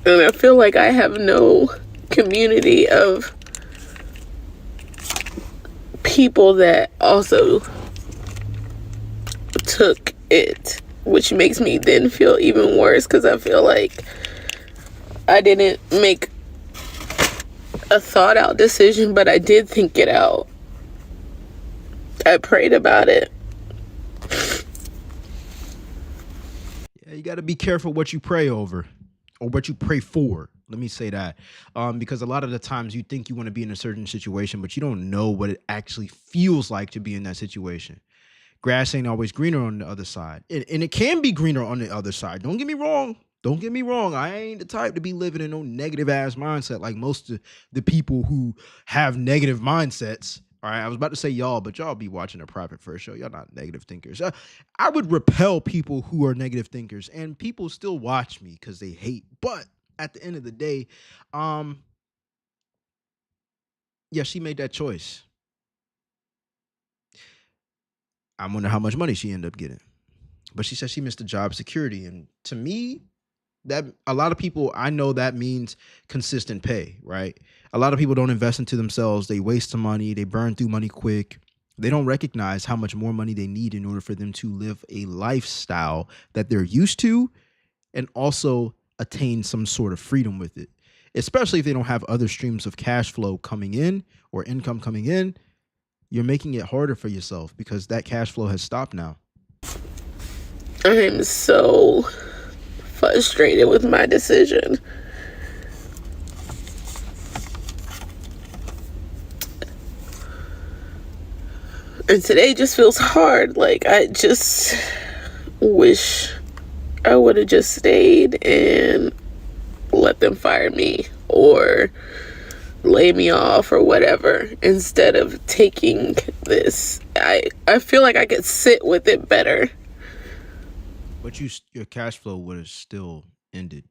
And I feel like I have no community of people that also took it, which makes me then feel even worse because I feel like I didn't make a thought out decision, but I did think it out. I prayed about it. Yeah, you got to be careful what you pray over. Or what you pray for. Let me say that. Because a lot of the times you think you want to be in a certain situation, but you don't know what it actually feels like to be in that situation. Grass ain't always greener on the other side. And it can be greener on the other side. Don't get me wrong. Don't get me wrong. I ain't the type to be living in no negative ass mindset like most of the people who have negative mindsets. All right, I was about to say y'all, but y'all be watching a Private First show. Y'all not negative thinkers. I would repel people who are negative thinkers, and people still watch me because they hate. But at the end of the day, yeah, she made that choice. I wonder how much money she ended up getting. But she said she missed the job security, and to me, that a lot of people, I know that means consistent pay, right? A lot of people don't invest into themselves. They waste some money. They burn through money quick. They don't recognize how much more money they need in order for them to live a lifestyle that they're used to and also attain some sort of freedom with it, especially if they don't have other streams of cash flow coming in or income coming in. You're making it harder for yourself because that cash flow has stopped now. I'm so frustrated with my decision. And today just feels hard. Like, I just wish I would have just stayed and let them fire me or lay me off or whatever instead of taking this. I feel like I could sit with it better. But your cash flow would have still ended.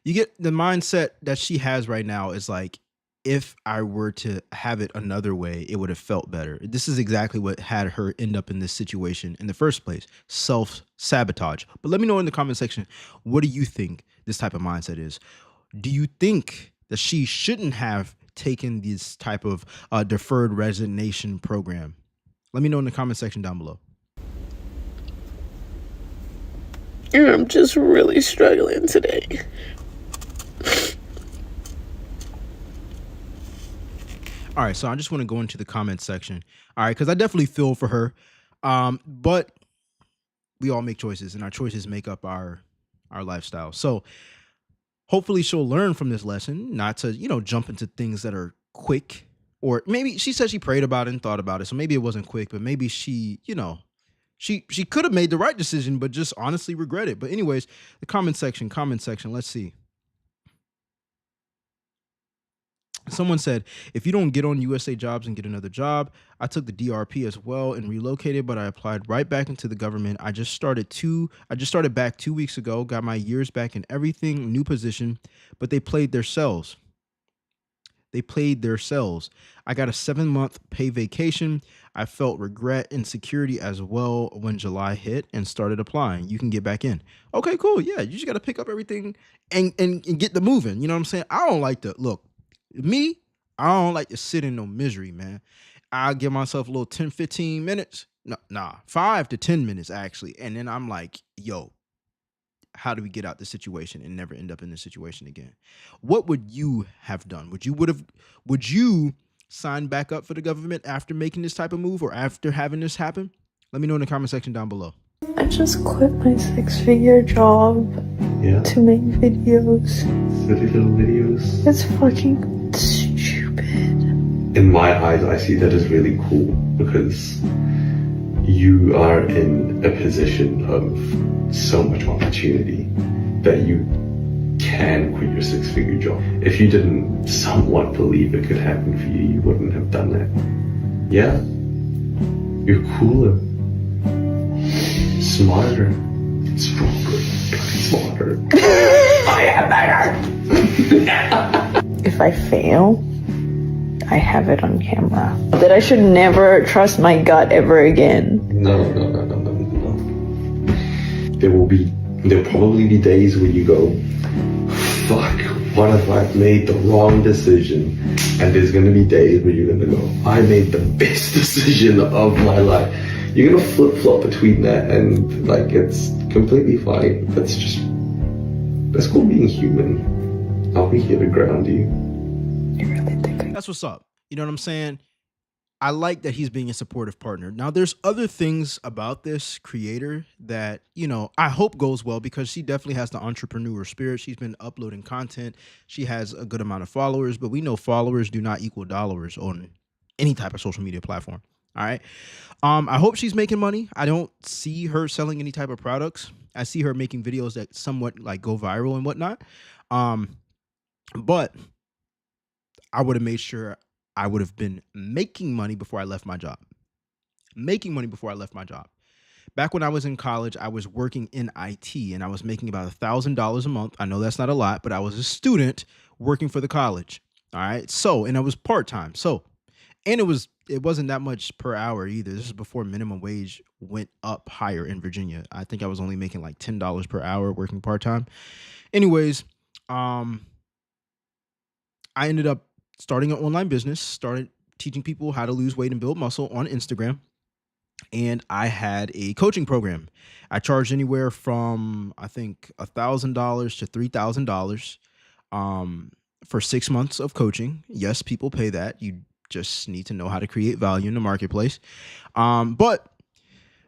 You get the mindset that she has right now is like, if I were to have it another way, it would have felt better. This is exactly what had her end up in this situation in the first place. Self-sabotage. But let me know in the comment section, what do you think this type of mindset is? Do you think that she shouldn't have taken this type of deferred resignation program? Let me know in the comment section down below. I'm just really struggling today. All right, so I just want to go into the comment section. All right, because I definitely feel for her. But we all make choices, and our choices make up our lifestyle. So hopefully she'll learn from this lesson, not to, jump into things that are quick. Or maybe she said she prayed about it and thought about it. So maybe it wasn't quick, but maybe she She could have made the right decision, but just honestly regret it. But anyways, the comment section. Let's see. Someone said, if you don't get on USA Jobs and get another job, I took the DRP as well and relocated, but I applied right back into the government. I just started back 2 weeks ago, got my years back and everything, new position, but they played their selves. I got a 7-month pay vacation. I felt regret and insecurity as well when July hit and started applying. You can get back in. Okay, cool. Yeah, you just got to pick up everything and get the moving. You know what I'm saying? I don't like to I don't like to sit in no misery, man. I'll give myself a little 10, 15 minutes. Nah, 5 to 10 minutes actually. And then I'm like, yo, how do we get out this situation and never end up in this situation again? What would you have done? Would you sign back up for the government after making this type of move or after having this happen? Let me know in the comment section down below. I just quit my 6-figure job to make videos. Silly little videos. It's fucking stupid. In my eyes, I see that as really cool because you are in a position of so much opportunity that you can quit your 6-figure job. If you didn't somewhat believe it could happen for you, you wouldn't have done that. Yeah, you're cooler, smarter, stronger, I am better. If I fail, I have it on camera. That I should never trust my gut ever again. No. There'll probably be days where you go, fuck, what if I've made the wrong decision? And there's gonna be days where you're gonna go, I made the best decision of my life. You're gonna flip-flop between that, and like, it's completely fine. That's called being human. I'll be here to ground you. You really think That's what's up. You know what I'm saying? I like that he's being a supportive partner. Now, there's other things about this creator that, you know, I hope goes well because she definitely has the entrepreneur spirit. She's been uploading content. She has a good amount of followers, but we know followers do not equal dollars on any type of social media platform. All right. I hope she's making money. I don't see her selling any type of products. I see her making videos that somewhat like go viral and whatnot. But I would have made sure I would have been making money before I left my job. Back when I was in college, I was working in IT and I was making about $1,000 a month. I know that's not a lot, but I was a student working for the college. All right. So, and I was part-time. So, and it wasn't that much per hour either. This is before minimum wage went up higher in Virginia. I think I was only making like $10 per hour working part-time. Anyways, I ended up starting an online business, started teaching people how to lose weight and build muscle on Instagram. And I had a coaching program. I charged anywhere from, I think, $1,000 to $3,000 for 6 months of coaching. Yes, people pay that. You just need to know how to create value in the marketplace. But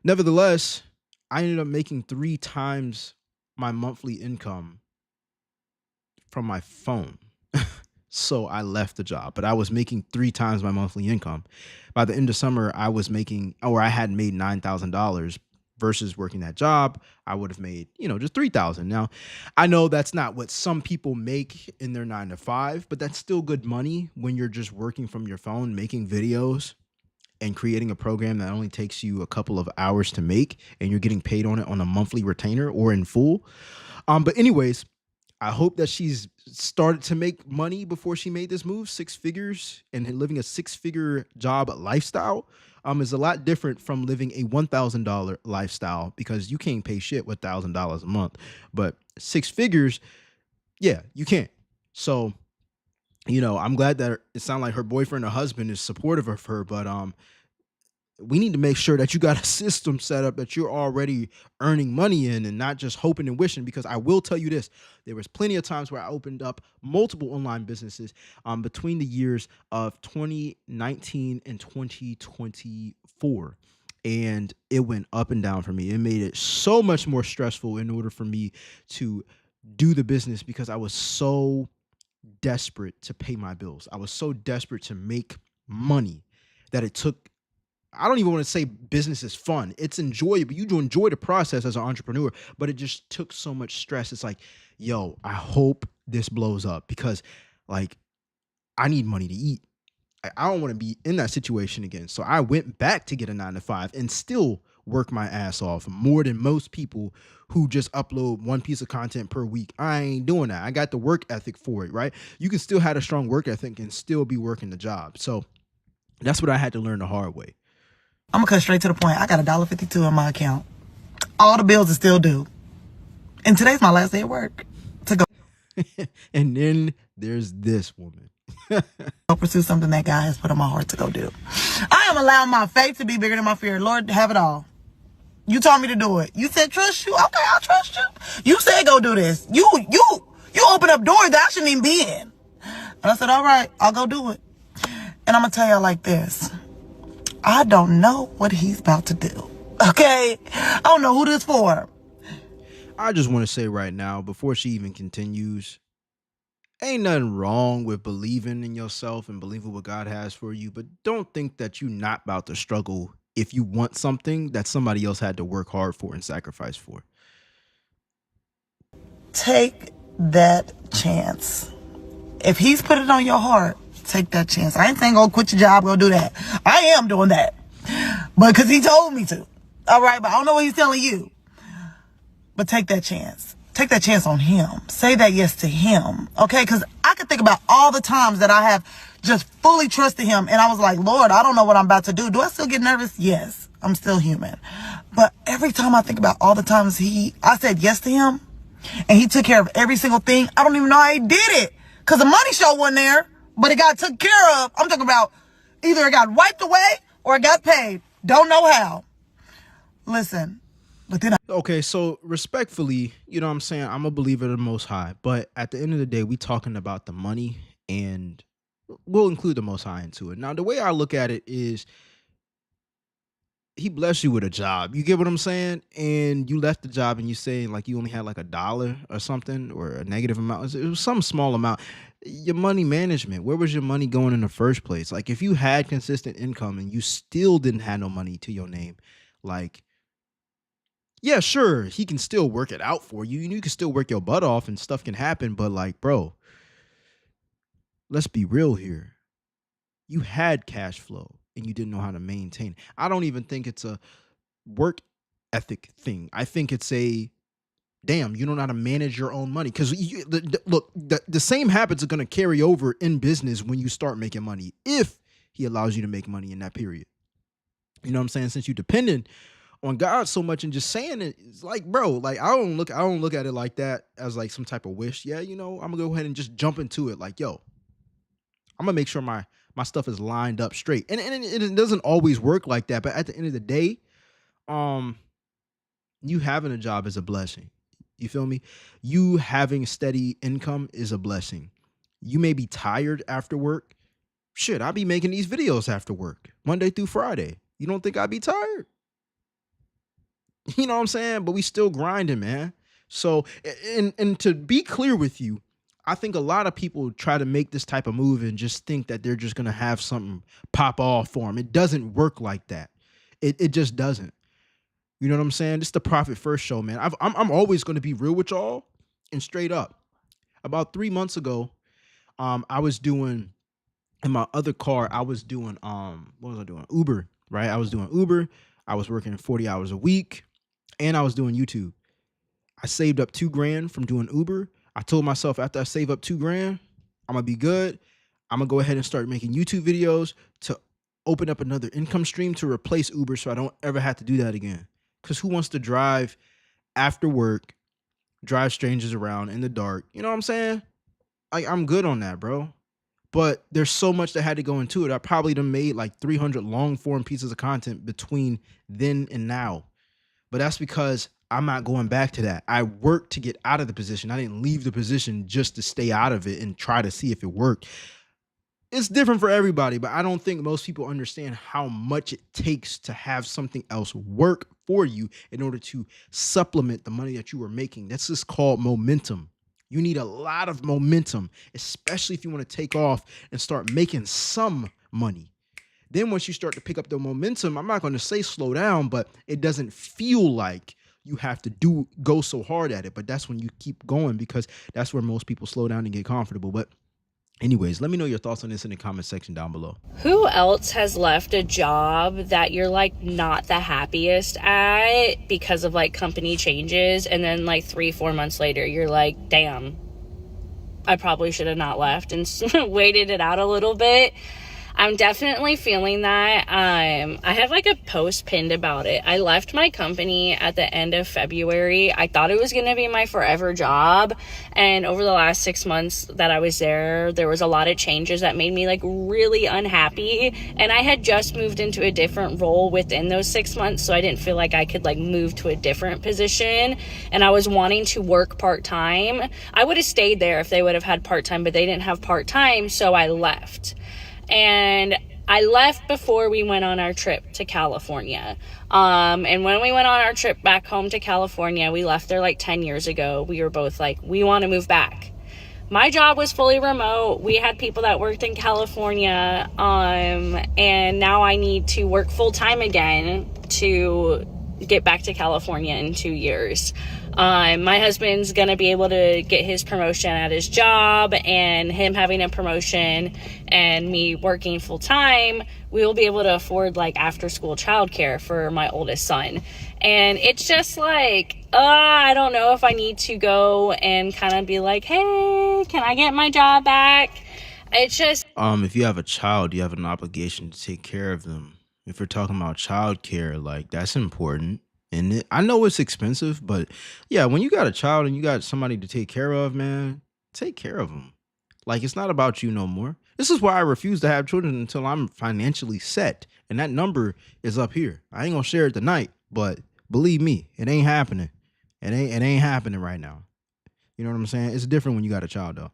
nevertheless, I ended up making 3 times my monthly income from my phone. So I left the job, but I was making 3 times my monthly income. By the end of summer, I was making, or I had made $9,000 versus working that job. I would have made, just $3,000. Now, I know that's not what some people make in their 9 to 5, but that's still good money when you're just working from your phone, making videos and creating a program that only takes you a couple of hours to make, and you're getting paid on it on a monthly retainer or in full. But anyways, I hope that she's started to make money before she made this move. 6 figures and living a 6-figure job lifestyle is a lot different from living a $1,000 lifestyle, because you can't pay shit with $1,000 a month. But 6 figures, yeah, you can. So, I'm glad that it sounds like her boyfriend or husband is supportive of her, but we need to make sure that you got a system set up that you're already earning money in and not just hoping and wishing. Because I will tell you this, there was plenty of times where I opened up multiple online businesses between the years of 2019 and 2024. And it went up and down for me. It made it so much more stressful in order for me to do the business, because I was so desperate to pay my bills. I was so desperate to make money that it took I don't even want to say business is fun. It's enjoyable. You do enjoy the process as an entrepreneur, but it just took so much stress. It's like, yo, I hope this blows up because like I need money to eat. I don't want to be in that situation again. So I went back to get a 9-to-5 and still work my ass off more than most people who just upload one piece of content per week. I ain't doing that. I got the work ethic for it, right? You can still have a strong work ethic and still be working the job. So that's what I had to learn the hard way. I'm gonna cut straight to the point. I got $1.52 in my account. All the bills are still due. And today's my last day at work to go. And then there's this woman. Go pursue something that God has put on my heart to go do. I am allowing my faith to be bigger than my fear. Lord, have it all. You told me to do it. You said trust you. Okay, I'll trust you. You said go do this. You open up doors that I shouldn't even be in. And I said, all right, I'll go do it. And I'm gonna tell y'all like this. I don't know what he's about to do. Okay? I don't know who this for. I just want to say right now, before she even continues, ain't nothing wrong with believing in yourself and believing what God has for you, but don't think that you're not about to struggle if you want something that somebody else had to work hard for and sacrifice for. Take that chance. If he's put it on your heart, take that chance. I ain't saying go quit your job, go do that. I am doing that. But because he told me to. All right, but I don't know what he's telling you. But take that chance. Take that chance on him. Say that yes to him. Okay? Because I can think about all the times that I have just fully trusted him. And I was like, Lord, I don't know what I'm about to do. Do I still get nervous? Yes. I'm still human. But every time I think about all the times I said yes to him and he took care of every single thing, I don't even know how he did it. Because the money show wasn't there, but it got taken care of. I'm talking about either it got wiped away or it got paid. Don't know how. Listen. But then okay, so respectfully, you know what I'm saying? I'm a believer in the Most High. But at the end of the day, we talking about the money and we'll include the Most High into it. Now, the way I look at it is he blessed you with a job. You get what I'm saying? And you left the job and you saying like you only had like $1 or something or a negative amount. It was some small amount. Your money management, where was your money going in the first place? Like if you had consistent income and you still didn't have no money to your name, like, yeah, sure, he can still work it out for you. You can still work your butt off and stuff can happen. But like, bro, let's be real here. You had cash flow and you didn't know how to maintain it. I don't even think it's a work ethic thing. I think it's a, damn, you don't know how to manage your own money. Because look, the same habits are going to carry over in business when you start making money, if he allows you to make money in that period. You know what I'm saying? Since you're dependent on God so much and just saying it, it's like, bro, like I don't look at it like that as like some type of wish. Yeah, you know, I'm gonna go ahead and just jump into it. Like, yo, I'm gonna make sure my stuff is lined up straight. And it doesn't always work like that. But at the end of the day, you having a job is a blessing. You feel me? You having steady income is a blessing. You may be tired after work. Shit, I be making these videos after work, Monday through Friday. You don't think I'd be tired? You know what I'm saying? But we still grinding, man. So, and to be clear with you, I think a lot of people try to make this type of move and just think that they're just going to have something pop off for them. It doesn't work like that. It just doesn't. You know what I'm saying? This is the Profit First show, man. I'm always going to be real with y'all and straight up. About 3 months ago, I was doing, in my other car, I was doing, what was I doing? Uber, right? I was doing Uber. I was working 40 hours a week. And I was doing YouTube. I saved up $2,000 from doing Uber. I told myself after I save up $2,000, I'm gonna be good. I'm gonna go ahead and start making YouTube videos to open up another income stream to replace Uber so I don't ever have to do that again. Because who wants to drive after work, drive strangers around in the dark? You know what I'm saying? I'm good on that, bro. But there's so much that had to go into it. I probably done made like 300 long form pieces of content between then and now. But that's because I'm not going back to that. I worked to get out of the position. I didn't leave the position just to stay out of it and try to see if it worked. It's different for everybody, but I don't think most people understand how much it takes to have something else work for you in order to supplement the money that you were making. That's just called momentum. You need a lot of momentum, especially if you want to take off and start making some money. Then once you start to pick up the momentum, I'm not going to say slow down, but it doesn't feel like you have to go so hard at it. But that's when you keep going, because that's where most people slow down and get comfortable. But anyways, let me know your thoughts on this in the comment section down below. Who else has left a job that you're like not the happiest at because of like company changes, and then like 3-4 months later you're like, damn, I probably should have not left and waited it out a little bit? I'm definitely feeling that. I have like a post pinned about it. I left my company at the end of February. I thought it was going to be my forever job. And over the last 6 months that I was there was a lot of changes that made me like really unhappy. And I had just moved into a different role within those 6 months. So I didn't feel like I could like move to a different position. And I was wanting to work part-time. I would have stayed there if they would have had part-time, but they didn't have part-time. So I left. And I left before we went on our trip to California. And when we went on our trip back home to California, we left there like 10 years ago. We were both like, we want to move back. My job was fully remote. We had people that worked in California. And now I need to work full time again to get back to California in 2 years. My husband's gonna be able to get his promotion at his job, and him having a promotion and me working full time, we will be able to afford like after school childcare for my oldest son. And it's just like, I don't know if I need to go and kind of be like, hey, can I get my job back? It's just if you have a child, you have an obligation to take care of them. If we're talking about childcare, like that's important. And I know it's expensive, but yeah, when you got a child and you got somebody to take care of, man, take care of them. Like, it's not about you no more. This is why I refuse to have children until I'm financially set. And that number is up here. I ain't gonna share it tonight, but believe me, it ain't happening. It ain't happening right now. You know what I'm saying? It's different when you got a child, though.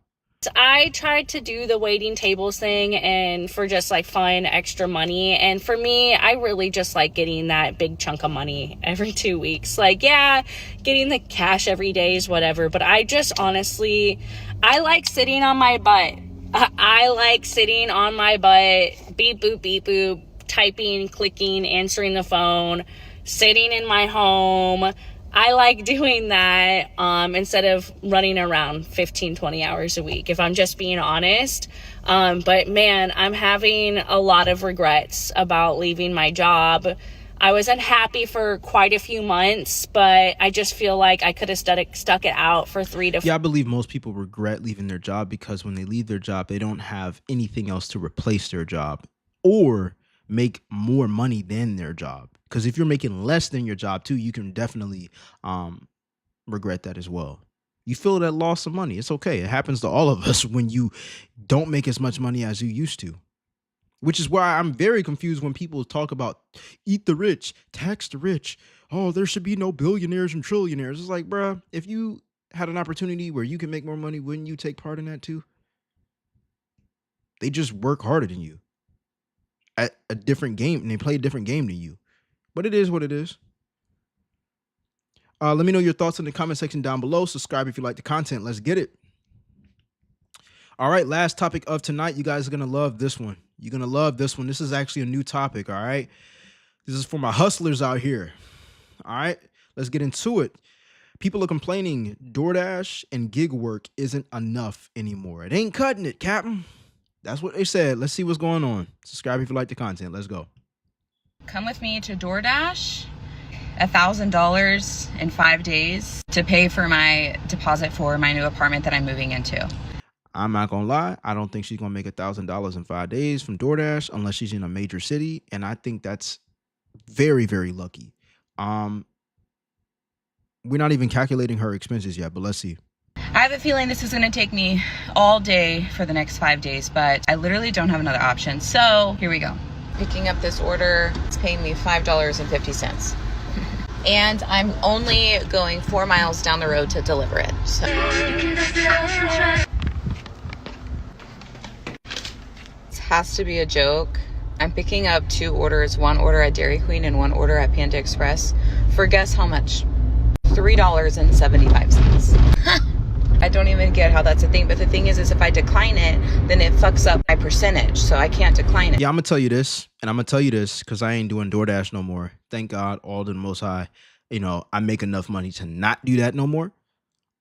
I tried to do the waiting tables thing and for just like fun extra money. And for me, I really just like getting that big chunk of money every 2 weeks. Like, yeah, getting the cash every day is whatever. But I just honestly, I like sitting on my butt. I like sitting on my butt, beep, boop, typing, clicking, answering the phone, sitting in my home. I like doing that instead of running around 15-20 hours a week, if I'm just being honest. But man, I'm having a lot of regrets about leaving my job. I was unhappy for quite a few months, but I just feel like I could have stuck it out for 3 to 4. Yeah, I believe most people regret leaving their job because when they leave their job, they don't have anything else to replace their job or make more money than their job. Because if you're making less than your job too, you can definitely regret that as well. You feel that loss of money. It's okay. It happens to all of us when you don't make as much money as you used to. Which is why I'm very confused when people talk about eat the rich, tax the rich. Oh, there should be no billionaires and trillionaires. It's like, bruh, if you had an opportunity where you can make more money, wouldn't you take part in that too? They just work harder than you at a different game, and they play a different game than you. But it is what it is. Let me know your thoughts in the comment section down below. Subscribe if you like the content. Let's get it. All right, last topic of tonight. You guys are going to love this one. You're going to love this one. This is actually a new topic, all right? This is for my hustlers out here. All right, let's get into it. People are complaining DoorDash and gig work isn't enough anymore. It ain't cutting it, Captain. That's what they said. Let's see what's going on. Subscribe if you like the content. Let's go. Come with me to DoorDash, $1,000 in 5 days to pay for my deposit for my new apartment that I'm moving into. I'm not gonna lie, I don't think she's gonna make $1,000 in 5 days from DoorDash unless she's in a major city, and I think that's very, very lucky. We're not even calculating her expenses yet, but let's see. I have a feeling this is going to take me all day for the next 5 days, but I literally don't have another option. So here we go. Picking up this order, it's paying me $5.50. And I'm only going 4 miles down the road to deliver it. So this has to be a joke. I'm picking up 2 orders, 1 order at Dairy Queen and 1 order at Panda Express for guess how much? $3.75. I don't even get how that's a thing. But the thing is if I decline it, then it fucks up my percentage. So I can't decline it. Yeah, I'm gonna tell you this, and I'm gonna tell you this because I ain't doing DoorDash no more. Thank God, all to the Most High. You know, I make enough money to not do that no more.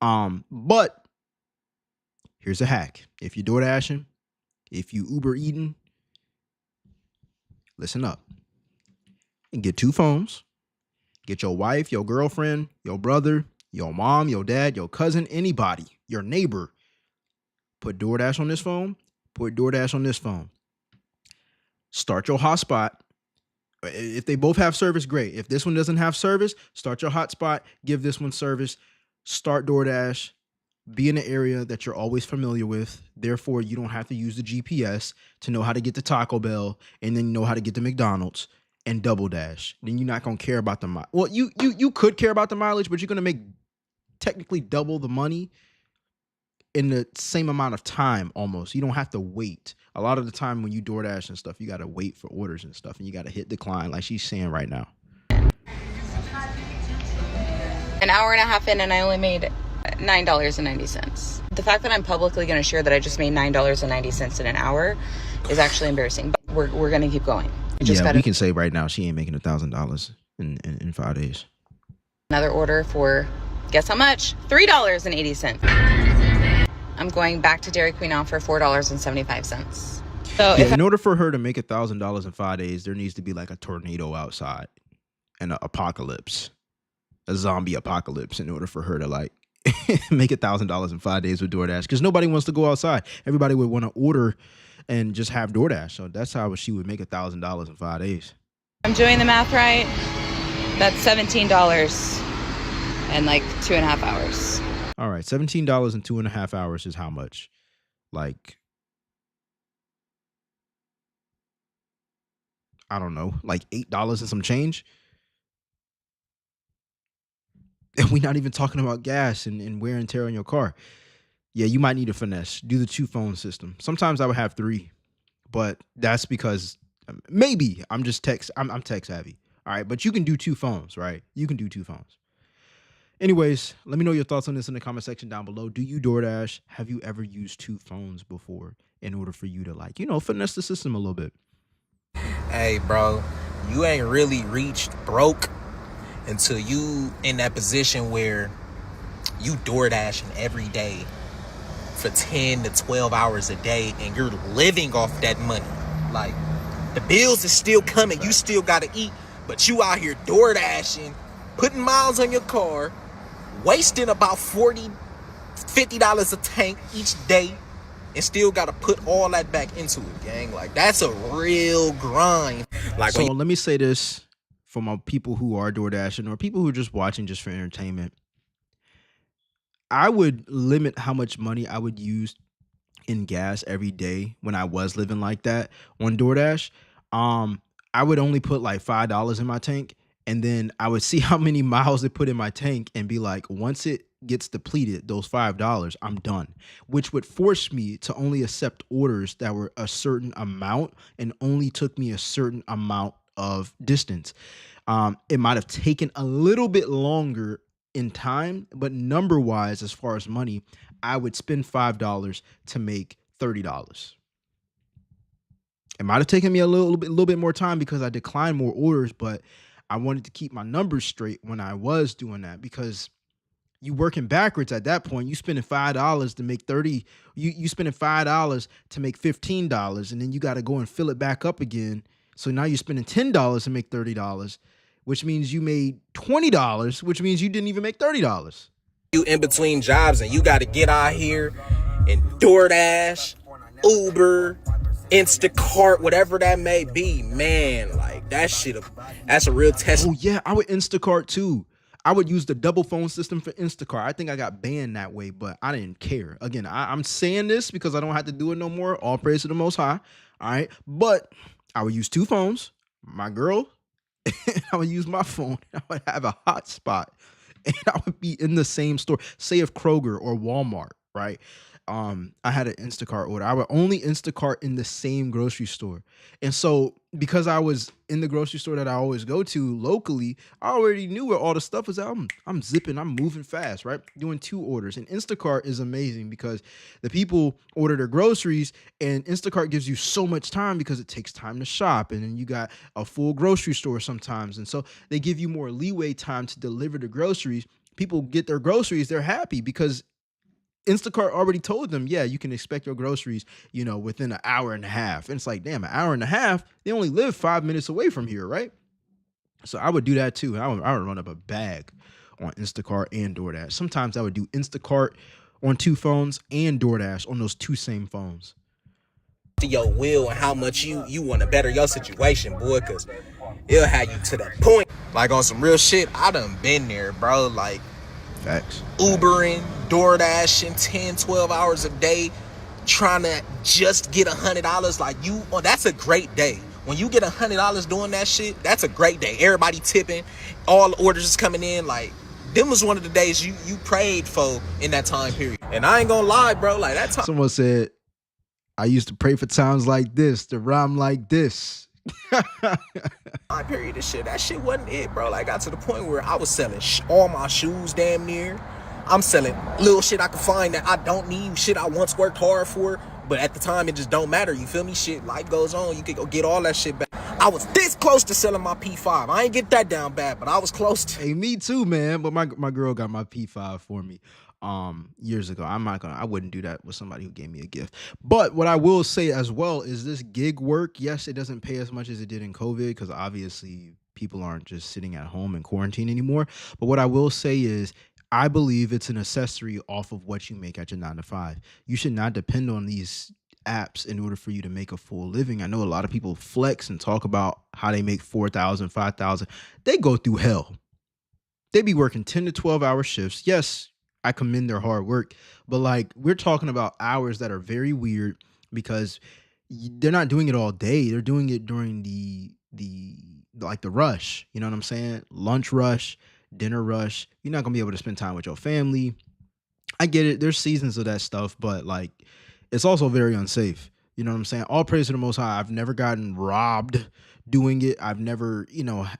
But here's a hack: if you're DoorDashing, if you Uber eating, listen up and get 2 phones. Get your wife, your girlfriend, your brother, your mom, your dad, your cousin, anybody, your neighbor. Put DoorDash on this phone. Put DoorDash on this phone. Start your hotspot. If they both have service, great. If this one doesn't have service, start your hotspot. Give this one service. Start DoorDash. Be in an area that you're always familiar with. Therefore, you don't have to use the GPS to know how to get to Taco Bell and then know how to get to McDonald's. And double dash. Then you're not gonna care about the mileage. Well, you could care about the mileage, but you're gonna make technically double the money in the same amount of time almost. You don't have to wait. A lot of the time when you DoorDash and stuff, you gotta wait for orders and stuff, and you gotta hit decline like she's saying right now. An hour and a half in, and I only made $9.90. The fact that I'm publicly going to share that I just made $9.90 in an hour is actually embarrassing. But we're going to keep going. We can say right now she ain't making $1,000 in 5 days. Another order for, guess how much? $3.80. I'm going back to Dairy Queen now for $4.75. So in order for her to make $1,000 in 5 days, there needs to be like a tornado outside and an apocalypse, a zombie apocalypse, in order for her to like make $1,000 in 5 days with DoorDash. Because nobody wants to go outside. Everybody would want to order and just have DoorDash. So that's how she would make $1,000 in 5 days. I'm doing the math right. That's $17 in like 2.5 hours. All right, $17 in 2.5 hours is how much? Like, I don't know, like $8 and some change. And we're not even talking about gas and wear and tear on your car. Yeah, you might need a finesse. Do the 2 phone system. Sometimes I would have 3, but that's because maybe I'm just tech savvy. All right, but you can do 2 phones, right? You can do 2 phones. Anyways, let me know your thoughts on this in the comment section down below. Do you DoorDash? Have you ever used 2 phones before in order for you to like, finesse the system a little bit? Hey, bro, you ain't really reached broke until you in that position where you DoorDashing every day for 10 to 12 hours a day and you're living off that money. Like, the bills is still coming, you still gotta eat, but you out here DoorDashing, putting miles on your car, wasting about $40, $50 a tank each day, and still gotta put all that back into it, gang. Like, that's a real grind. Like, so let me say this for my people who are DoorDashing or people who are just watching just for entertainment. I would limit how much money I would use in gas every day when I was living like that on DoorDash. I would only put like $5 in my tank, and then I would see how many miles it put in my tank and be like, once it gets depleted, those $5, I'm done, which would force me to only accept orders that were a certain amount and only took me a certain amount of distance. It might have taken a little bit longer in time, but number wise, as far as money, I would spend $5 to make $30. It might have taken me a little bit more time because I declined more orders, but I wanted to keep my numbers straight when I was doing that, because you working backwards at that point. You spending $5 to make 30. You spending $5 to make $15, and then you got to go and fill it back up again. So now you're spending $10 to make $30, which means you made $20, which means you didn't even make $30. You in between jobs and you got to get out here and DoorDash, Uber, Instacart, whatever that may be, man. Like, that's a real test. Oh yeah, I would Instacart too. I would use the double phone system for Instacart. I think I got banned that way, but I didn't care. Again, I'm saying this because I don't have to do it no more. All praise to the Most High. All right, but I would use 2 phones. My girl, I would use my phone. I would have a hotspot, and I would be in the same store. Say if Kroger or Walmart, right? I had an Instacart order. I would only Instacart in the same grocery store. And so because I was in the grocery store that I always go to locally, I already knew where all the stuff was at. I'm zipping, I'm moving fast, right? Doing 2 orders. And Instacart is amazing because the people order their groceries and Instacart gives you so much time because it takes time to shop. And then you got a full grocery store sometimes. And so they give you more leeway time to deliver the groceries. People get their groceries, they're happy because Instacart already told them, yeah, you can expect your groceries, within an hour and a half. And it's like, damn, an hour and a half, they only live 5 minutes away from here, right? So I would do that too. I would run up a bag on Instacart and DoorDash. Sometimes I would do Instacart on 2 phones and DoorDash on those 2 same phones. To your will and how much you want to better your situation, boy, because it'll have you to that point. Like on some real shit, I done been there, bro. Like, facts. Ubering, DoorDashing 10, 12 hours a day, trying to just get $100. Like, that's a great day. When you get $100 doing that shit, that's a great day. Everybody tipping, all the orders is coming in. Like, them was one of the days you prayed for in that time period. And I ain't gonna lie, bro, like that time. Someone said, I used to pray for times like this, to rhyme like this. Time period of shit, that shit wasn't it, bro. Like, I got to the point where I was selling all my shoes damn near. I'm selling little shit I could find that I don't need, shit I once worked hard for, but at the time it just don't matter, you feel me? Shit, life goes on, you could go get all that shit back. I was this close to selling my P5. I ain't get that down bad, but I was close to. Hey, me too, man. But my girl got my P5 for me years ago. I wouldn't do that with somebody who gave me a gift. But what I will say as well is this gig work, yes, it doesn't pay as much as it did in COVID because obviously people aren't just sitting at home in quarantine anymore. But what I will say is I believe it's an accessory off of what you make at your 9 to 5. You should not depend on these apps in order for you to make a full living. I know a lot of people flex and talk about how they make 4,000, 5,000. They go through hell. They be working 10 to 12 hour shifts. Yes, I commend their hard work, but like we're talking about hours that are very weird because they're not doing it all day. They're doing it during the rush. You know what I'm saying? Lunch rush, dinner rush. You're not gonna be able to spend time with your family. I get it. There's seasons of that stuff, but like it's also very unsafe. You know what I'm saying? All praise to the Most High. I've never gotten robbed doing it. I've never,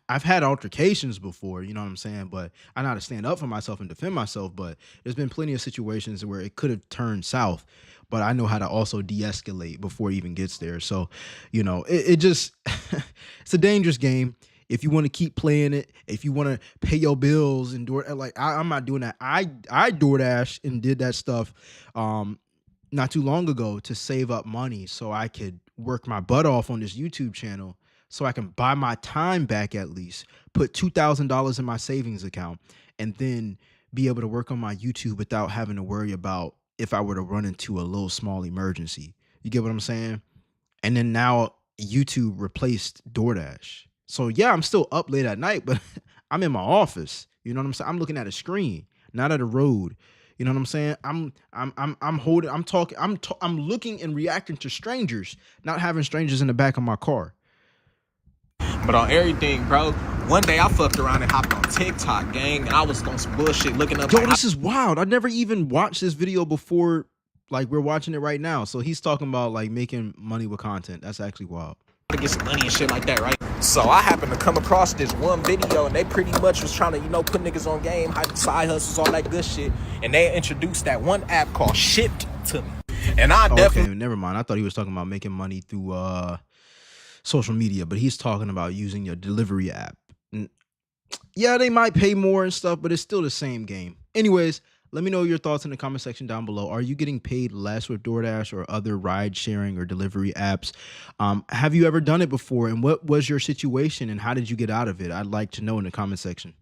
I've had altercations before, you know what I'm saying? But I know how to stand up for myself and defend myself. But there's been plenty of situations where it could have turned south. But I know how to also de-escalate before it even gets there. So, it just, it's a dangerous game. If you want to keep playing it, if you want to pay your bills and I'm not doing that. I DoorDash and did that stuff not too long ago to save up money so I could work my butt off on this YouTube channel so I can buy my time back at least, put $2,000 in my savings account, and then be able to work on my YouTube without having to worry about if I were to run into a little small emergency. You get what I'm saying? And then now YouTube replaced DoorDash. So yeah, I'm still up late at night, but I'm in my office. You know what I'm saying? I'm looking at a screen, not at a road. You know what I'm saying? I'm looking and reacting to strangers, not having strangers in the back of my car. But on everything, bro, one day I fucked around and hopped on TikTok, gang, and I was on some bullshit looking up. Yo, this is wild. I never even watched this video before. Like, we're watching it right now. So he's talking about like making money with content. That's actually wild. To get some money and shit like that, right? So I happened to come across this one video and they pretty much was trying to, put niggas on game, side hustles, all that good shit. And they introduced that one app called Shipt to me. And I definitely... Okay, never mind. I thought he was talking about making money through social media, but he's talking about using your delivery app. Yeah, they might pay more and stuff, but it's still the same game. Anyways, let me know your thoughts in the comment section down below. Are you getting paid less with DoorDash or other ride sharing or delivery apps? Have you ever done it before? And what was your situation and how did you get out of it? I'd like to know in the comment section.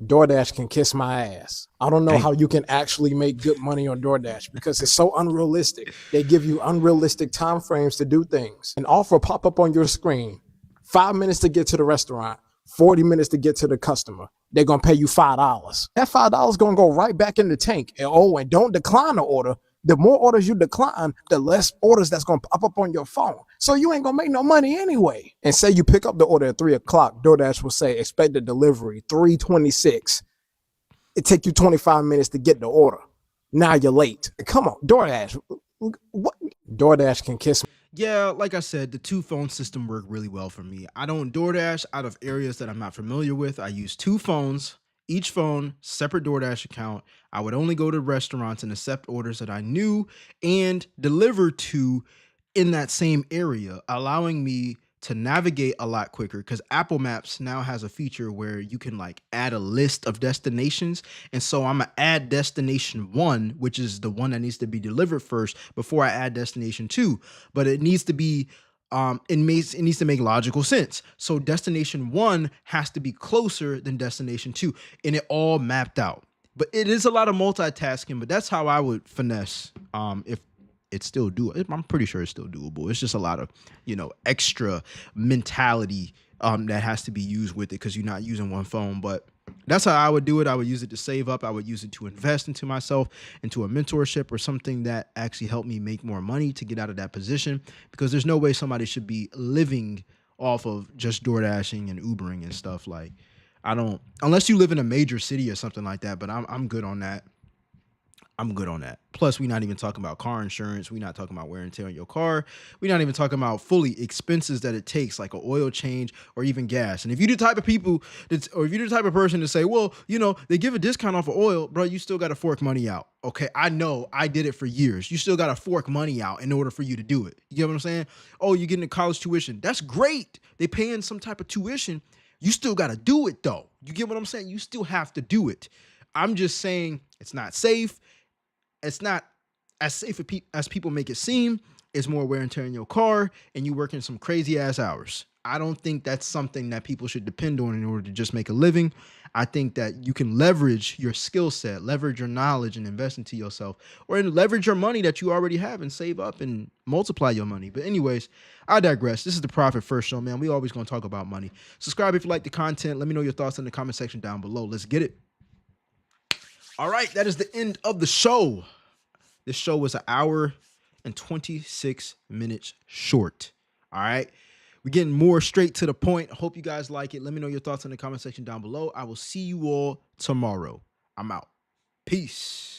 DoorDash can kiss my ass. I don't know how you can actually make good money on DoorDash because it's so unrealistic. They give you unrealistic time frames to do things. An offer pop up on your screen. 5 minutes to get to the restaurant. 40 minutes to get to the customer. They're going to pay you $5. That $5 going to go right back in the tank. And don't decline the order. The more orders you decline, the less orders that's going to pop up on your phone. So you ain't going to make no money anyway. And say you pick up the order at 3 o'clock, DoorDash will say expected delivery 3:26. It take you 25 minutes to get the order. Now you're late. Come on, DoorDash. What? DoorDash can kiss. Yeah, like I said, the 2-phone system worked really well for me. I don't DoorDash out of areas that I'm not familiar with. I use 2 phones, each phone, separate DoorDash account. I would only go to restaurants and accept orders that I knew and deliver to in that same area, allowing me to navigate a lot quicker, because Apple Maps now has a feature where you can like add a list of destinations. And so I'm gonna add destination 1, which is the one that needs to be delivered first before I add destination 2. But it needs to be it needs to make logical sense. So destination 1 has to be closer than destination 2, and it all mapped out. But it is a lot of multitasking, but that's how I would finesse if it's still doable. I'm pretty sure it's still doable. It's just a lot of, extra mentality that has to be used with it because you're not using one phone. But that's how I would do it. I would use it to save up. I would use it to invest into myself, into a mentorship or something that actually helped me make more money to get out of that position, because there's no way somebody should be living off of just DoorDashing and Ubering and stuff. Like, unless you live in a major city or something like that, but I'm good on that. I'm good on that. Plus, we're not even talking about car insurance. We're not talking about wear and tear on your car. We're not even talking about fully expenses that it takes, like an oil change or even gas. And if you're the type of people or if you're the type of person to say, well, they give a discount off of oil, bro, you still got to fork money out. Okay, I know, I did it for years. You still got to fork money out in order for you to do it. You get what I'm saying? Oh, you're getting a college tuition. That's great. They paying some type of tuition. You still got to do it though. You get what I'm saying? You still have to do it. I'm just saying it's not safe. It's not as safe as people make it seem. It's more wear and tear in your car, and you working some crazy ass hours. I don't think that's something that people should depend on in order to just make a living. I think that you can leverage your skill set, leverage your knowledge, and invest into yourself, or leverage your money that you already have and save up and multiply your money. But anyways, I digress. This is the Profit First Show, man. We always going to talk about money. Subscribe if you like the content. Let me know your thoughts in the comment section down below. Let's get it. All right, that is the end of the show. This show was 1 hour and 26 minutes short. All right, we're getting more straight to the point. Hope you guys like it. Let me know your thoughts in the comment section down below. I will see you all tomorrow. I'm out. Peace.